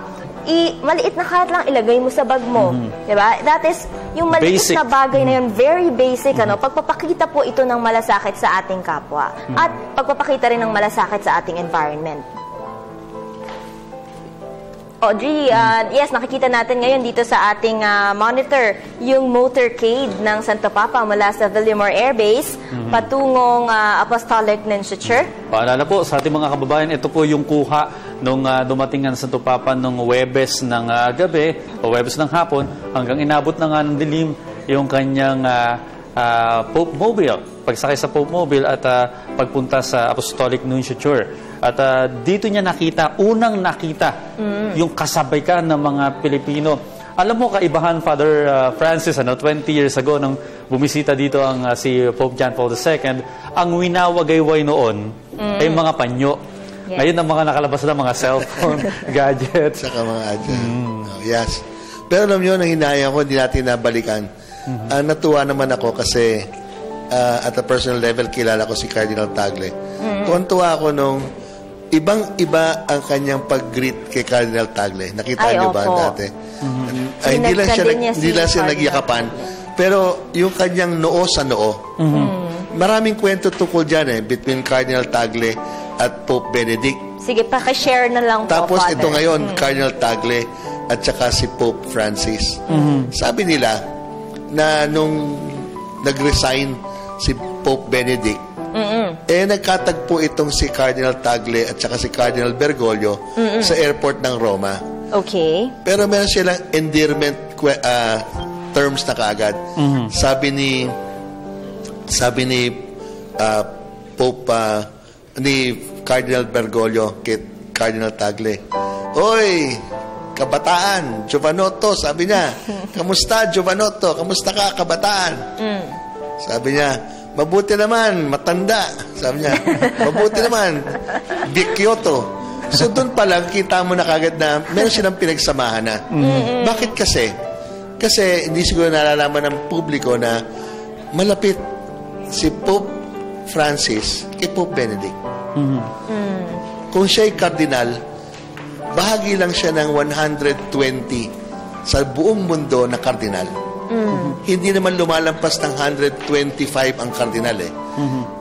maliit na kalat lang ilagay mo sa bag mo. Diba? That is, yung maliit na bagay na yun, very basic. Pagpapakita po ito ng malasakit sa ating kapwa. At pagpapakita rin ng malasakit sa ating environment. Audrey, yes, nakikita natin ngayon dito sa ating monitor yung motorcade ng Santo Papa mula sa Villamor Air Base patungong Apostolic Nunciature. Paalala po sa ating mga kababayan, ito po yung kuha nung dumating ng Santo Papa nung Huwebes ng gabi o Huwebes ng hapon hanggang inabot na nga ng dilim yung kanyang Pope Mobile, pagsakay sa Pope Mobile at pagpunta sa Apostolic Nunciature. At dito niya unang nakita yung kasabay ng mga Pilipino. Alam mo, kaibahan, Father Francis, 20 years ago, nang bumisita dito si Pope John Paul II, ang winawagayway noon ay mga panyo. Yeah. Ngayon ang mga nakalabas na mga cellphone, gadgets. Saka mga yes. Pero alam nyo, nang hinayang ko, hindi natin nabalikan. Natuwa naman ako kasi at a personal level, kilala ko si Cardinal Tagle. Tuwan-tuwa ako nung ibang-iba ang kanyang pag-greet kay Cardinal Tagle. Nakita niyo ba dati? Hindi lang siya nagyakapan, pero yung kanyang noo sa noo. Maraming kwento tungkol dyan between Cardinal Tagle at Pope Benedict. Sige, pakishare na lang po, Tapos Father. ito ngayon, Cardinal Tagle at saka si Pope Francis. Sabi nila na nung nag-resign si Pope Benedict, nagkatagpo itong si Cardinal Tagle at saka si Cardinal Bergoglio sa airport ng Roma. Okay. Pero meron silang endearment terms na kaagad. Sabi ni Pope ni Cardinal Bergoglio kay Cardinal Tagle, "Oy, kabataan, Giovanotto," sabi niya. "Kamusta, Giovanotto? Kamusta ka, kabataan?" Sabi niya, "Mabuti naman, matanda." Sabi niya, "Mabuti naman, Bicchiotto." So doon pa lang, kita mo na kagad na meron silang pinagsamahan na. Bakit kasi? Kasi hindi siguro nalalaman ng publiko na malapit si Pope Francis kay Pope Benedict. Kung siya'y kardinal, bahagi lang siya ng 120 sa buong mundo na kardinal. Hindi naman lumalampas ng 125 ang kardinal eh.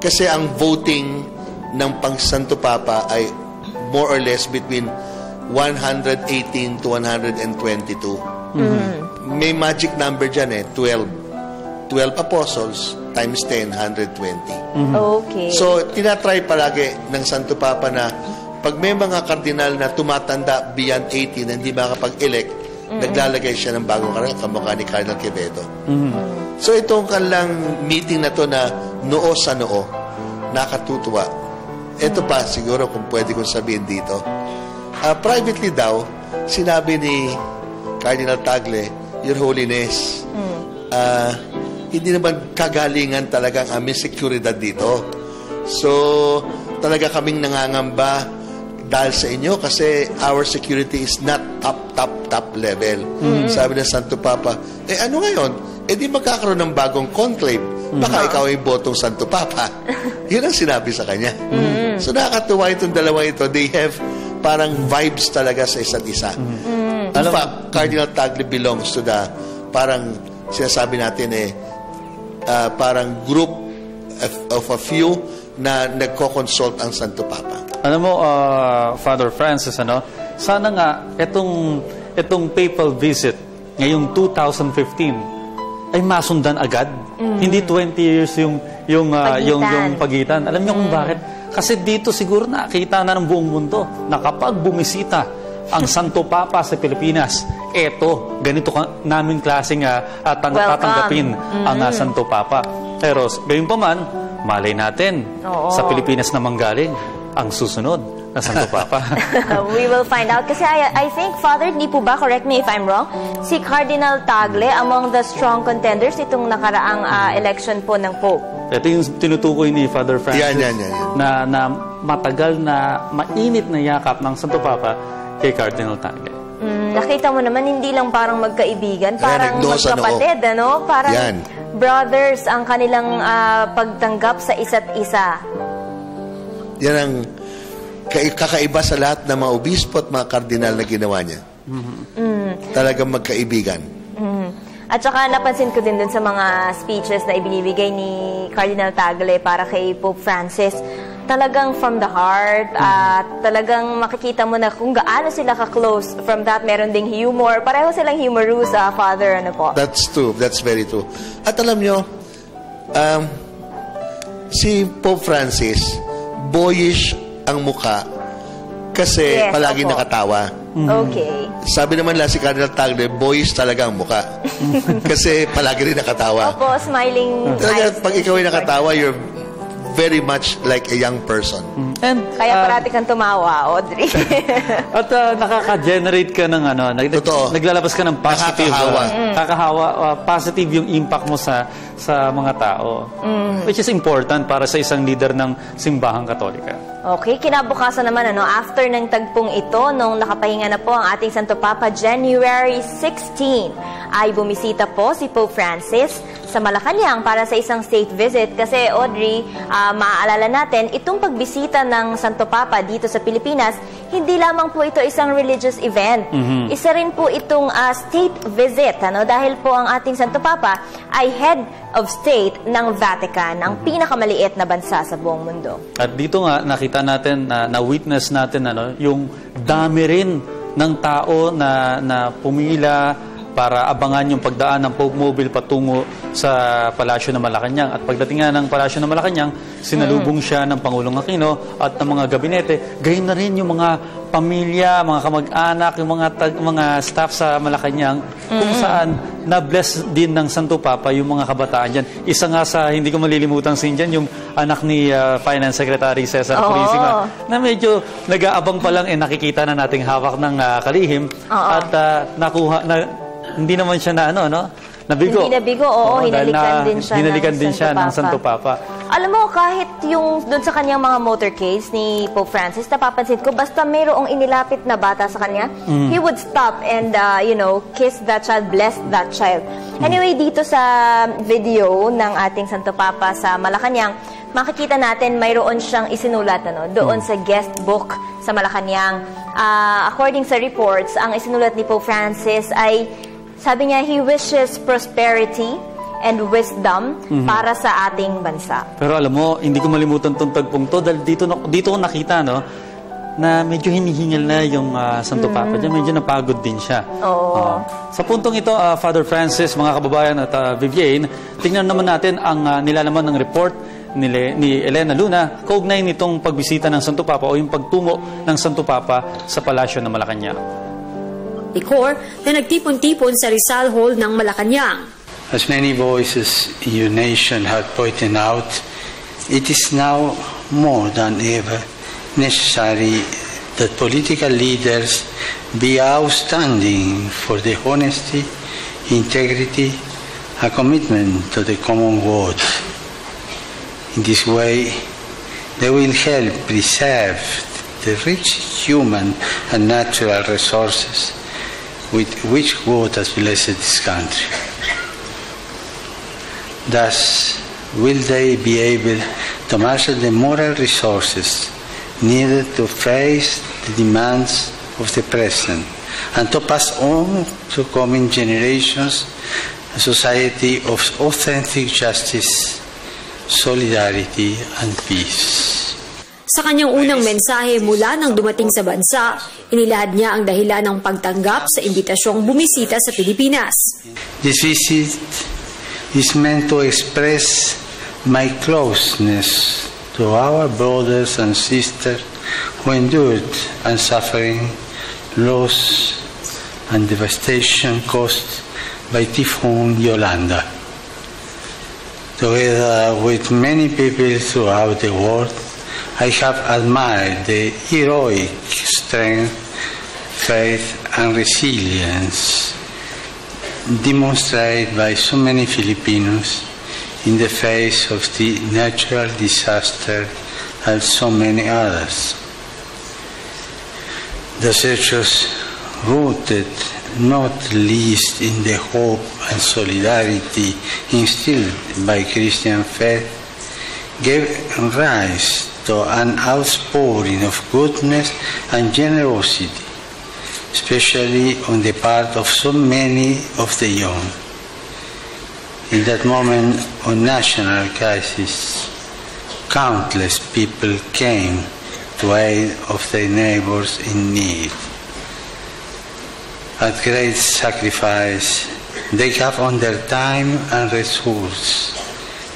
Kasi ang voting ng pang-Santo Papa ay more or less between 118 to 122. May magic number dyan eh, 12. 12 apostles times 10, 120. Okay. So, tinatry palagi ng Santo Papa na pag may mga kardinal na tumatanda beyond 80 na hindi makapag-elect, naglalagay siya ng bagong kardinal, kamukha ni Cardinal Quevedo. So, itong kanilang meeting na to na noo sa noo, nakatutuwa. Ito pa, siguro kung pwede kong sabihin dito. Privately daw, sinabi ni Cardinal Tagle, "Your Holiness, hindi naman kagalingan talaga ang aming seguridad dito. So, talaga kaming nangangamba dahil sa inyo kasi our security is not top level." Sabi ng Santo Papa, ano ngayon? Di magkakaroon ng bagong conclave. Baka ikaw ay botong Santo Papa. Yun ang sinabi sa kanya. So, nakakatuwa itong dalawa ito. They have parang vibes talaga sa isa't isa. In fact, Cardinal Tagle belongs to the parang sinasabi natin parang group of a few na nagko-consult ang Santo Papa. Alam mo, Father Francis, sana nga itong papal visit ngayong 2015 ay masundan agad. Hindi 20 years yung pagitan. Alam niyo kung bakit? Kasi dito siguro nakita na ng buong mundo na kapag bumisita ang Santo Papa sa Pilipinas, ganito naming klaseng tatanggapin ang Santo Papa. Pero gayon pa man, malay natin, sa Pilipinas naman galing ang susunod na Santo Papa. We will find out. Kasi I think, Father, di po ba, correct me if I'm wrong, si Cardinal Tagle among the strong contenders itong nakaraang election po ng Pope. Ito yung tinutukoy ni Father Francis Yan. Na matagal na mainit na yakap ng Santo Papa kay Cardinal Tagle. Nakita mo naman, hindi lang parang magkaibigan, parang magkapatid, Parang brothers ang kanilang pagtanggap sa isa't isa. Yan ang kakaiba sa lahat ng mga obispo at mga kardinal na ginawa niya. Talagang magkaibigan. At saka napansin ko din dun sa mga speeches na ibinibigay ni Cardinal Tagle para kay Pope Francis. Talagang from the heart at talagang makikita mo na kung gaano sila ka-close. From that, meron ding humor. Pareho silang humorous, Father, po. That's true. That's very true. At alam nyo, si Pope Francis, boyish ang muka kasi palagi nakatawa. Okay. Sabi naman lang si Cardinal Tagle, boyish talaga ang muka. Kasi palagi rin nakatawa. Opo, smiling Talaga, eyes. pag ikaw ay nakatawa, you're very much like a young person. And, Kaya parati kang tumawa, Audrey. At nakaka-generate ka ng Totoo. naglalabas ka ng positive. Nakakahawa. Positive yung impact mo sa mga tao. Which is important para sa isang leader ng simbahang Katolika. Okay, kinabukasan naman, after ng tagpong ito, nung nakapahinga na po ang ating Santo Papa, January 16, ay bumisita po si Pope Francis sa Malacanang para sa isang state visit. Kasi, Audrey, maaalala natin, itong pagbisita ng Santo Papa dito sa Pilipinas, hindi lamang po ito isang religious event. Isa rin po itong state visit, dahil po ang ating Santo Papa ay head of state ng Vatican, ang pinakamaliit na bansa sa buong mundo. At dito nga, nakita natin, na-witness natin yung dami rin ng tao na pumila para abangan yung pagdaan ng Pope Mobile patungo sa Palasyo ng Malacanang. At pagdating nga ng Palasyo ng Malacanang, sinalubong siya ng Pangulong Aquino at ng mga gabinete. Gayon na rin yung mga pamilya, mga kamag-anak, yung mga staff sa Malacanang, kung saan na-bless din ng Santo Papa yung mga kabataan dyan. Isa nga sa, hindi ko malilimutan sin dyan, yung anak ni Finance Secretary Cesar Purisima, na medyo nag-aabang pa lang, nakikita na nating hawak ng kalihim at nakuha na. Hindi naman siya nabigo. Hindi nabigo, hinalikan din siya ng Santo Papa. Alam mo, kahit yung doon sa kanyang mga motorcades ni Pope Francis, napapansin ko, basta mayroong inilapit na bata sa kanya, he would stop and, kiss that child, bless that child. Anyway, dito sa video ng ating Santo Papa sa Malacanang, makikita natin mayroon siyang isinulat doon sa guest book sa Malacanang. According sa reports, ang isinulat ni Pope Francis ay, sabi niya, he wishes prosperity and wisdom para sa ating bansa. Pero alam mo, hindi ko malimutan itong tagpong to dahil dito ko nakita na medyo hinihingal na yung Santo Papa dyan. Medyo napagod din siya. Sa puntong ito, Father Francis, mga kababayan at Vivienne, tingnan naman natin ang nilalaman ng report ni Elena Luna kaugnay nitong pagbisita ng Santo Papa o yung pagtungo ng Santo Papa sa Palasyo ng Malacanang. Licor na nagtipon-tipon sa Rizal Hall ng Malacanang. As many voices in your nation have pointed out, it is now more than ever necessary that political leaders be outstanding for the honesty, integrity, and commitment to the common good. In this way, they will help preserve the rich human and natural resources with which God has blessed this country. Thus, will they be able to master the moral resources needed to face the demands of the present and to pass on to coming generations a society of authentic justice, solidarity, and peace. Sa kanyang unang mensahe mula nang dumating sa bansa, inilahad niya ang dahilan ng pagtanggap sa imbitasyong bumisita sa Pilipinas. This visit is meant to express my closeness to our brothers and sisters who endured and suffering loss and devastation caused by Typhoon Yolanda. Together with many people throughout the world, I have admired the heroic strength, faith, and resilience demonstrated by so many Filipinos in the face of the natural disaster and so many others. The virtues rooted not least in the hope and solidarity instilled by Christian faith gave rise to an outpouring of goodness and generosity, especially on the part of so many of the young. In that moment of national crisis, countless people came to aid of their neighbors in need. At great sacrifice, they have on their time and resources,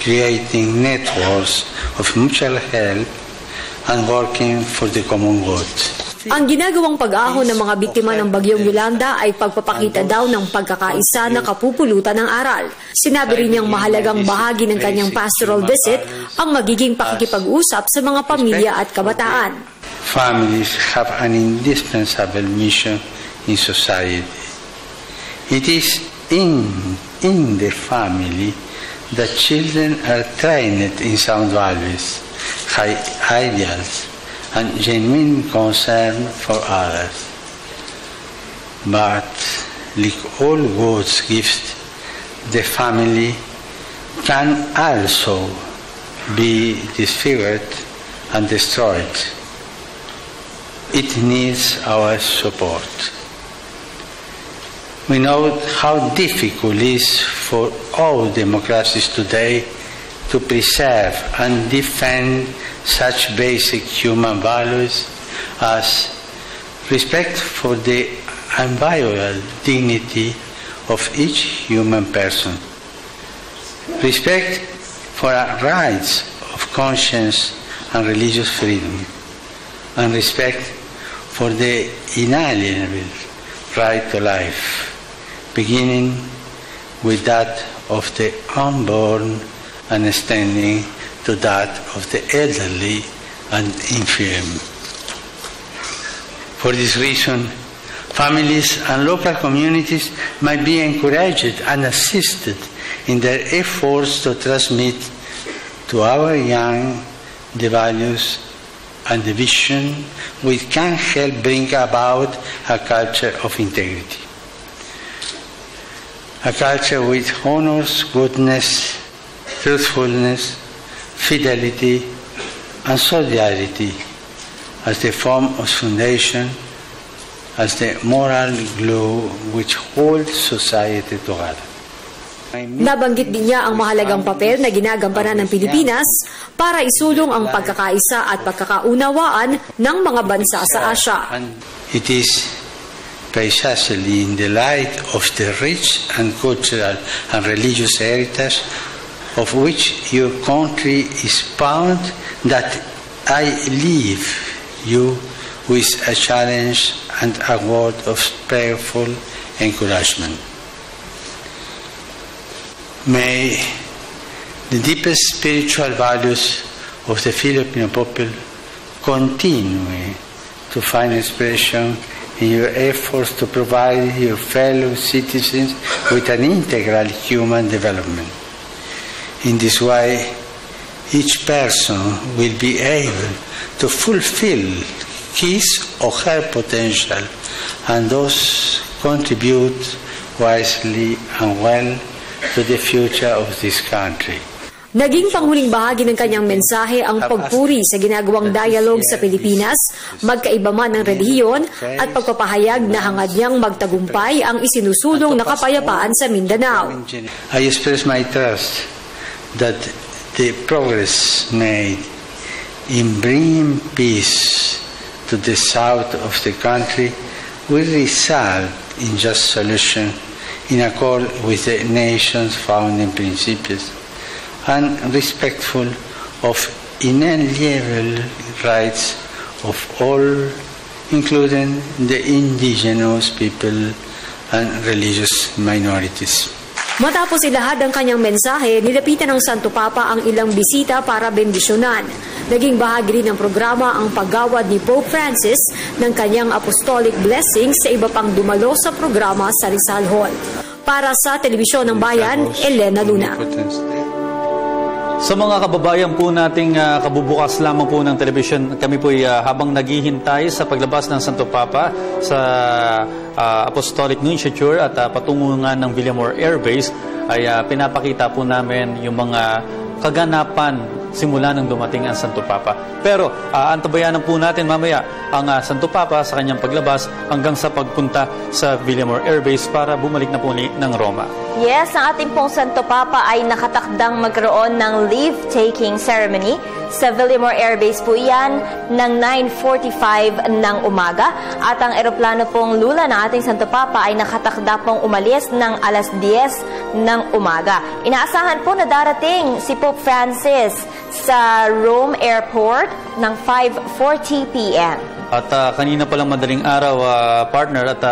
creating networks of mutual help and working for the common good. Ang ginagawang pag-ahon ng mga biktima ng Bagyong Yolanda ay pagpapakita daw ng pagkakaisa na kapupulutan ng aral. Sinabi rin niyang mahalagang bahagi ng kanyang pastoral visit ang magiging pakikipag-usap sa mga pamilya at kabataan. Families have an indispensable mission in society. It is in the family that children are trained in sound values, high ideals, and genuine concern for others. But, like all God's gifts, the family can also be disfigured and destroyed. it needs our support. We know how difficult it is for all democracies today to preserve and defend such basic human values as respect for the inviolable dignity of each human person, respect for our rights of conscience and religious freedom, and respect for the inalienable right to life, beginning with that of the unborn and extending to that of the elderly and infirm. For this reason, families and local communities might be encouraged and assisted in their efforts to transmit to our young the values and the vision which can help bring about a culture of integrity. A culture which honors goodness, truthfulness, fidelity, and solidarity as the form of foundation, as the moral glue which holds society together. Nabanggit din niya ang mahalagang papel na ginagampanan ng Pilipinas para isulong ang pagkakaisa at pagkakaunawaan ng mga bansa sa Asya. It is precisely in the light of the rich and cultural and religious heritage of which your country is found that I leave you with a challenge and a word of prayerful encouragement. May the deepest spiritual values of the Filipino people continue to find expression in your efforts to provide your fellow citizens with an integral human development. In this way, each person will be able to fulfill his or her potential and thus contribute wisely and well to the future of this country. Naging panghuling bahagi ng kanyang mensahe ang pagpuri sa ginagawang dialogue sa Pilipinas, magkaiba man ng relihiyon at pagpapahayag na hangad niyang magtagumpay ang isinusulong na kapayapaan sa Mindanao. I express my trust that the progress made in bringing peace to the south of the country will result in just solution in accord with the nation's founding principles and respectful of inalienable rights of all, including the indigenous people and religious minorities. Matapos ilahad ang kanyang mensahe, nilapitan ng Santo Papa ang ilang bisita para bendisyonan. Naging bahagi rin ng programa ang paggawad ni Pope Francis ng kanyang apostolic blessings sa iba pang dumalo sa programa sa Rizal Hall. Para sa Telebisyon ng Bayan, Elena Luna. Sa mga kababayan po nating kabubukas lamang po ng telebisyon, kami po habang naghihintay sa paglabas ng Santo Papa sa Apostolic Nunciature at patungo nga ng Villamor Air Base, ay pinapakita po namin yung mga kaganapan simula nang dumating ang Santo Papa. Pero antabayanan po natin mamaya ang Santo Papa sa kanyang paglabas hanggang sa pagpunta sa Villamor Air Base para bumalik na po ng Roma. Yes, ang ating pong Santo Papa ay nakatakdang magkaroon ng leave-taking ceremony sa Villamor Air Base po yan ng 9:45 ng umaga. At ang eroplano pong lula ng ating Santo Papa ay nakatakda pong umalis ng alas 10 ng umaga. Inaasahan po na darating si Pope Francis sa Rome Airport ng 5:40 p.m. At kanina palang madaling araw, partner at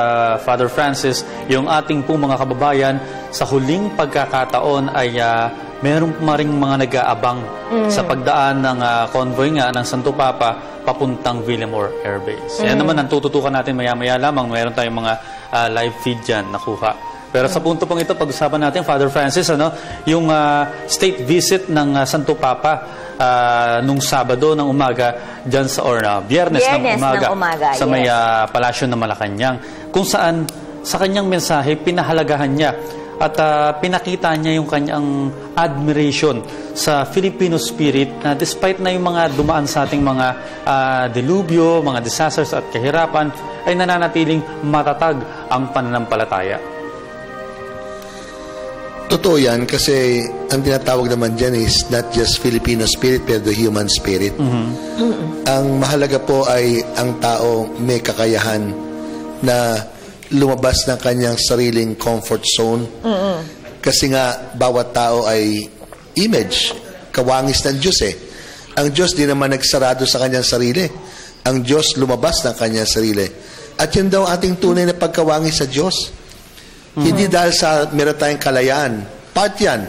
Father Francis, yung ating pong mga kababayan sa huling pagkakataon ay meron pa rin mga nag-aabang sa pagdaan ng convoy nga ng Santo Papa papuntang Villamor Air Base. Yan naman ang tututukan natin maya-maya lamang. Meron tayong mga live feed dyan nakuha. Pero sa punto pong ito, pag-usapan natin, Father Francis, yung state visit ng Santo Papa nung Sabado ng umaga dyan sa Biyernes ng umaga sa may palasyo ng Malacanang, kung saan sa kanyang mensahe pinahalagahan niya at pinakita niya yung kanyang admiration sa Filipino spirit na despite na yung mga dumaan sa ating mga delubyo, mga disasters at kahirapan, ay nananatiling matatag ang pananampalataya. Totoo yan kasi ang tinatawag naman dyan is not just Filipino spirit pero the human spirit. Ang mahalaga po ay ang tao may kakayahan na lumabas ng kanyang sariling comfort zone. Kasi nga bawat tao ay image, kawangis ng Diyos eh. Ang Diyos di naman nagsarado sa kanyang sarili. Ang Diyos lumabas ng kanyang sarili. At yun daw ating tunay na pagkawangis sa Diyos. Hindi dahil sa meron tayong kalayaan. Part yan.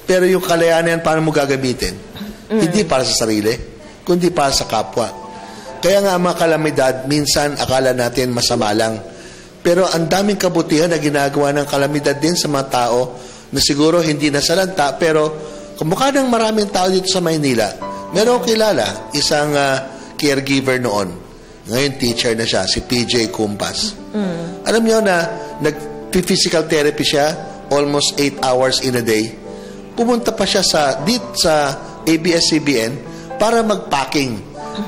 Pero yung kalayaan yan, paano mo gagamitin? Hindi para sa sarili, kundi para sa kapwa. Kaya nga mga kalamidad, minsan akala natin masama lang. Pero ang daming kabutihan na ginagawa ng kalamidad din sa mga tao na siguro hindi nasalanta. Pero kumukha ng maraming tao dito sa Maynila. Meron kilala, isang caregiver noon. Ngayon teacher na siya, si PJ Kumpas. Alam niyo na physical therapy siya, almost 8 hours in a day. Pumunta pa siya sa ABS-CBN para mag-packing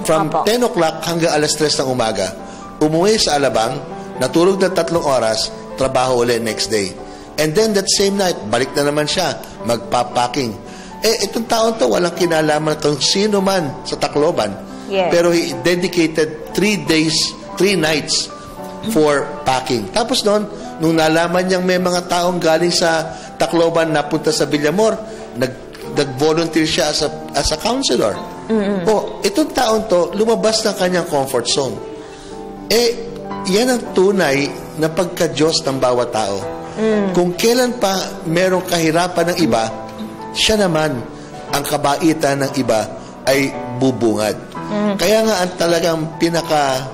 from 10 o'clock hanggang alas 3 ng umaga. Umuwi sa Alabang, natulog ng 3 oras, trabaho ulit next day. And then that same night, balik na naman siya, magpa-packing. Itong taon to, walang kinalaman itong sino man sa Tacloban. Yes. Pero he dedicated 3 nights for packing. Tapos noon, nung nalaman niyang may mga taong galing sa Tacloban na punta sa Villamor, nag-volunteer siya as a counselor. Itong taon to, lumabas ng kanyang comfort zone. Yan ang tunay na pagka-Diyos ng bawat tao. Kung kailan pa merong kahirapan ng iba, siya naman, ang kabaitan ng iba ay bubungad. Kaya nga ang talagang pinaka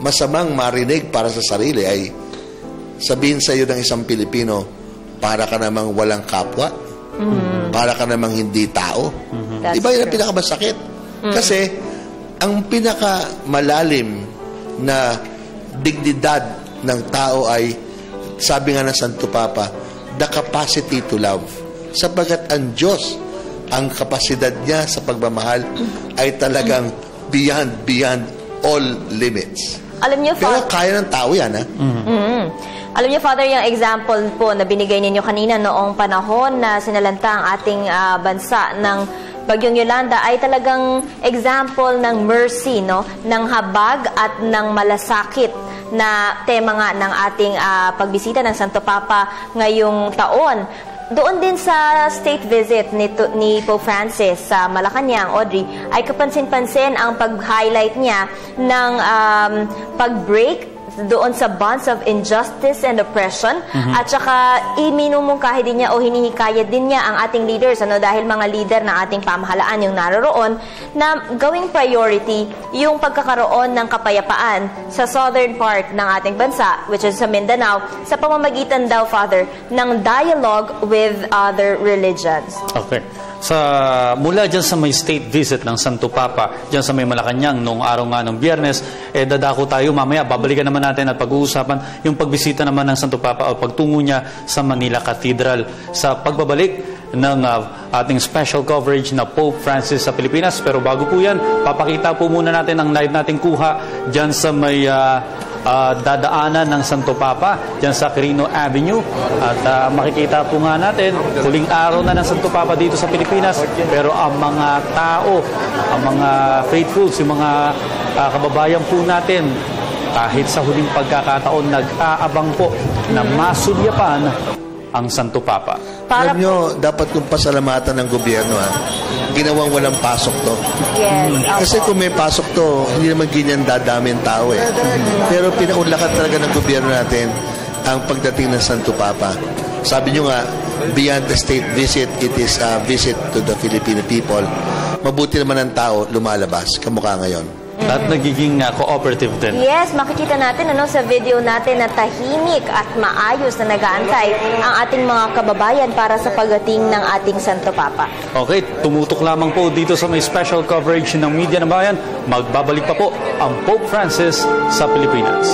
masamang marinig para sa sarili ay sabihin sa iyo ng isang Pilipino, para ka namang walang kapwa, para ka namang hindi tao. Diba yun ang pinakamasakit? Kasi ang pinakamalalim na dignidad ng tao ay, sabi nga ng Santo Papa, the capacity to love. Sapagkat ang Diyos, ang kapasidad niya sa pagmamahal ay talagang beyond all limits. Alam niyo, pero kaya ng tao yan, ha? Alam niyo, Father, yung example po na binigay ninyo kanina noong panahon na sinalanta ang ating bansa ng Bagyong Yolanda ay talagang example ng mercy, no? Ng habag at ng malasakit na tema nga ng ating pagbisita ng Santo Papa ngayong taon. Doon din sa state visit ni Pope Francis sa Malacanang, Audrey, ay kapansin-pansin ang pag-highlight niya ng pag-break doon sa bonds of injustice and oppression, at saka iminumungkahi din niya o hinihikayat din niya ang ating leaders, dahil mga leader ng ating pamahalaan yung naroroon, na gawing priority yung pagkakaroon ng kapayapaan sa southern part ng ating bansa, which is sa Mindanao, sa pamamagitan daw, Father, ng dialogue with other religions. Okay. Mula dyan sa may state visit ng Santo Papa, dyan sa may Malacanang, noong araw nga ng Biyernes, dadako tayo mamaya, babalikan naman natin at pag-uusapan yung pagbisita naman ng Santo Papa o pagtungo niya sa Manila Cathedral sa pagbabalik ng ating special coverage na Pope Francis sa Pilipinas. Pero bago po yan, papakita po muna natin ang live nating kuha dyan sa may dadaanan ng Santo Papa dyan sa Quirino Avenue, at makikita po nga natin huling araw na ng Santo Papa dito sa Pilipinas, pero ang mga tao, ang mga faithfuls, yung mga kababayan po natin, kahit sa huling pagkakataon nag-aabang po na masulyapan ang Santo Papa. Alam nyo, dapat kong pasalamatan ng gobyerno, ginawang walang pasok to. Yes. Kasi kung may pasok to, hindi naman ganyan dadami ang tao eh. Pero pinaunlakan talaga ng gobyerno natin ang pagdating ng Santo Papa. Sabi nyo nga, beyond the state visit, it is a visit to the Filipino people. Mabuti naman ang tao lumalabas, kamukha ngayon. At nagiging cooperative din. Yes, makikita natin sa video natin na tahimik at maayos na nag-aantay ang ating mga kababayan para sa pagdating ng ating Santo Papa. Okay, tumutok lamang po dito sa may special coverage ng Media ng Bayan. Magbabalik pa po ang Pope Francis sa Pilipinas.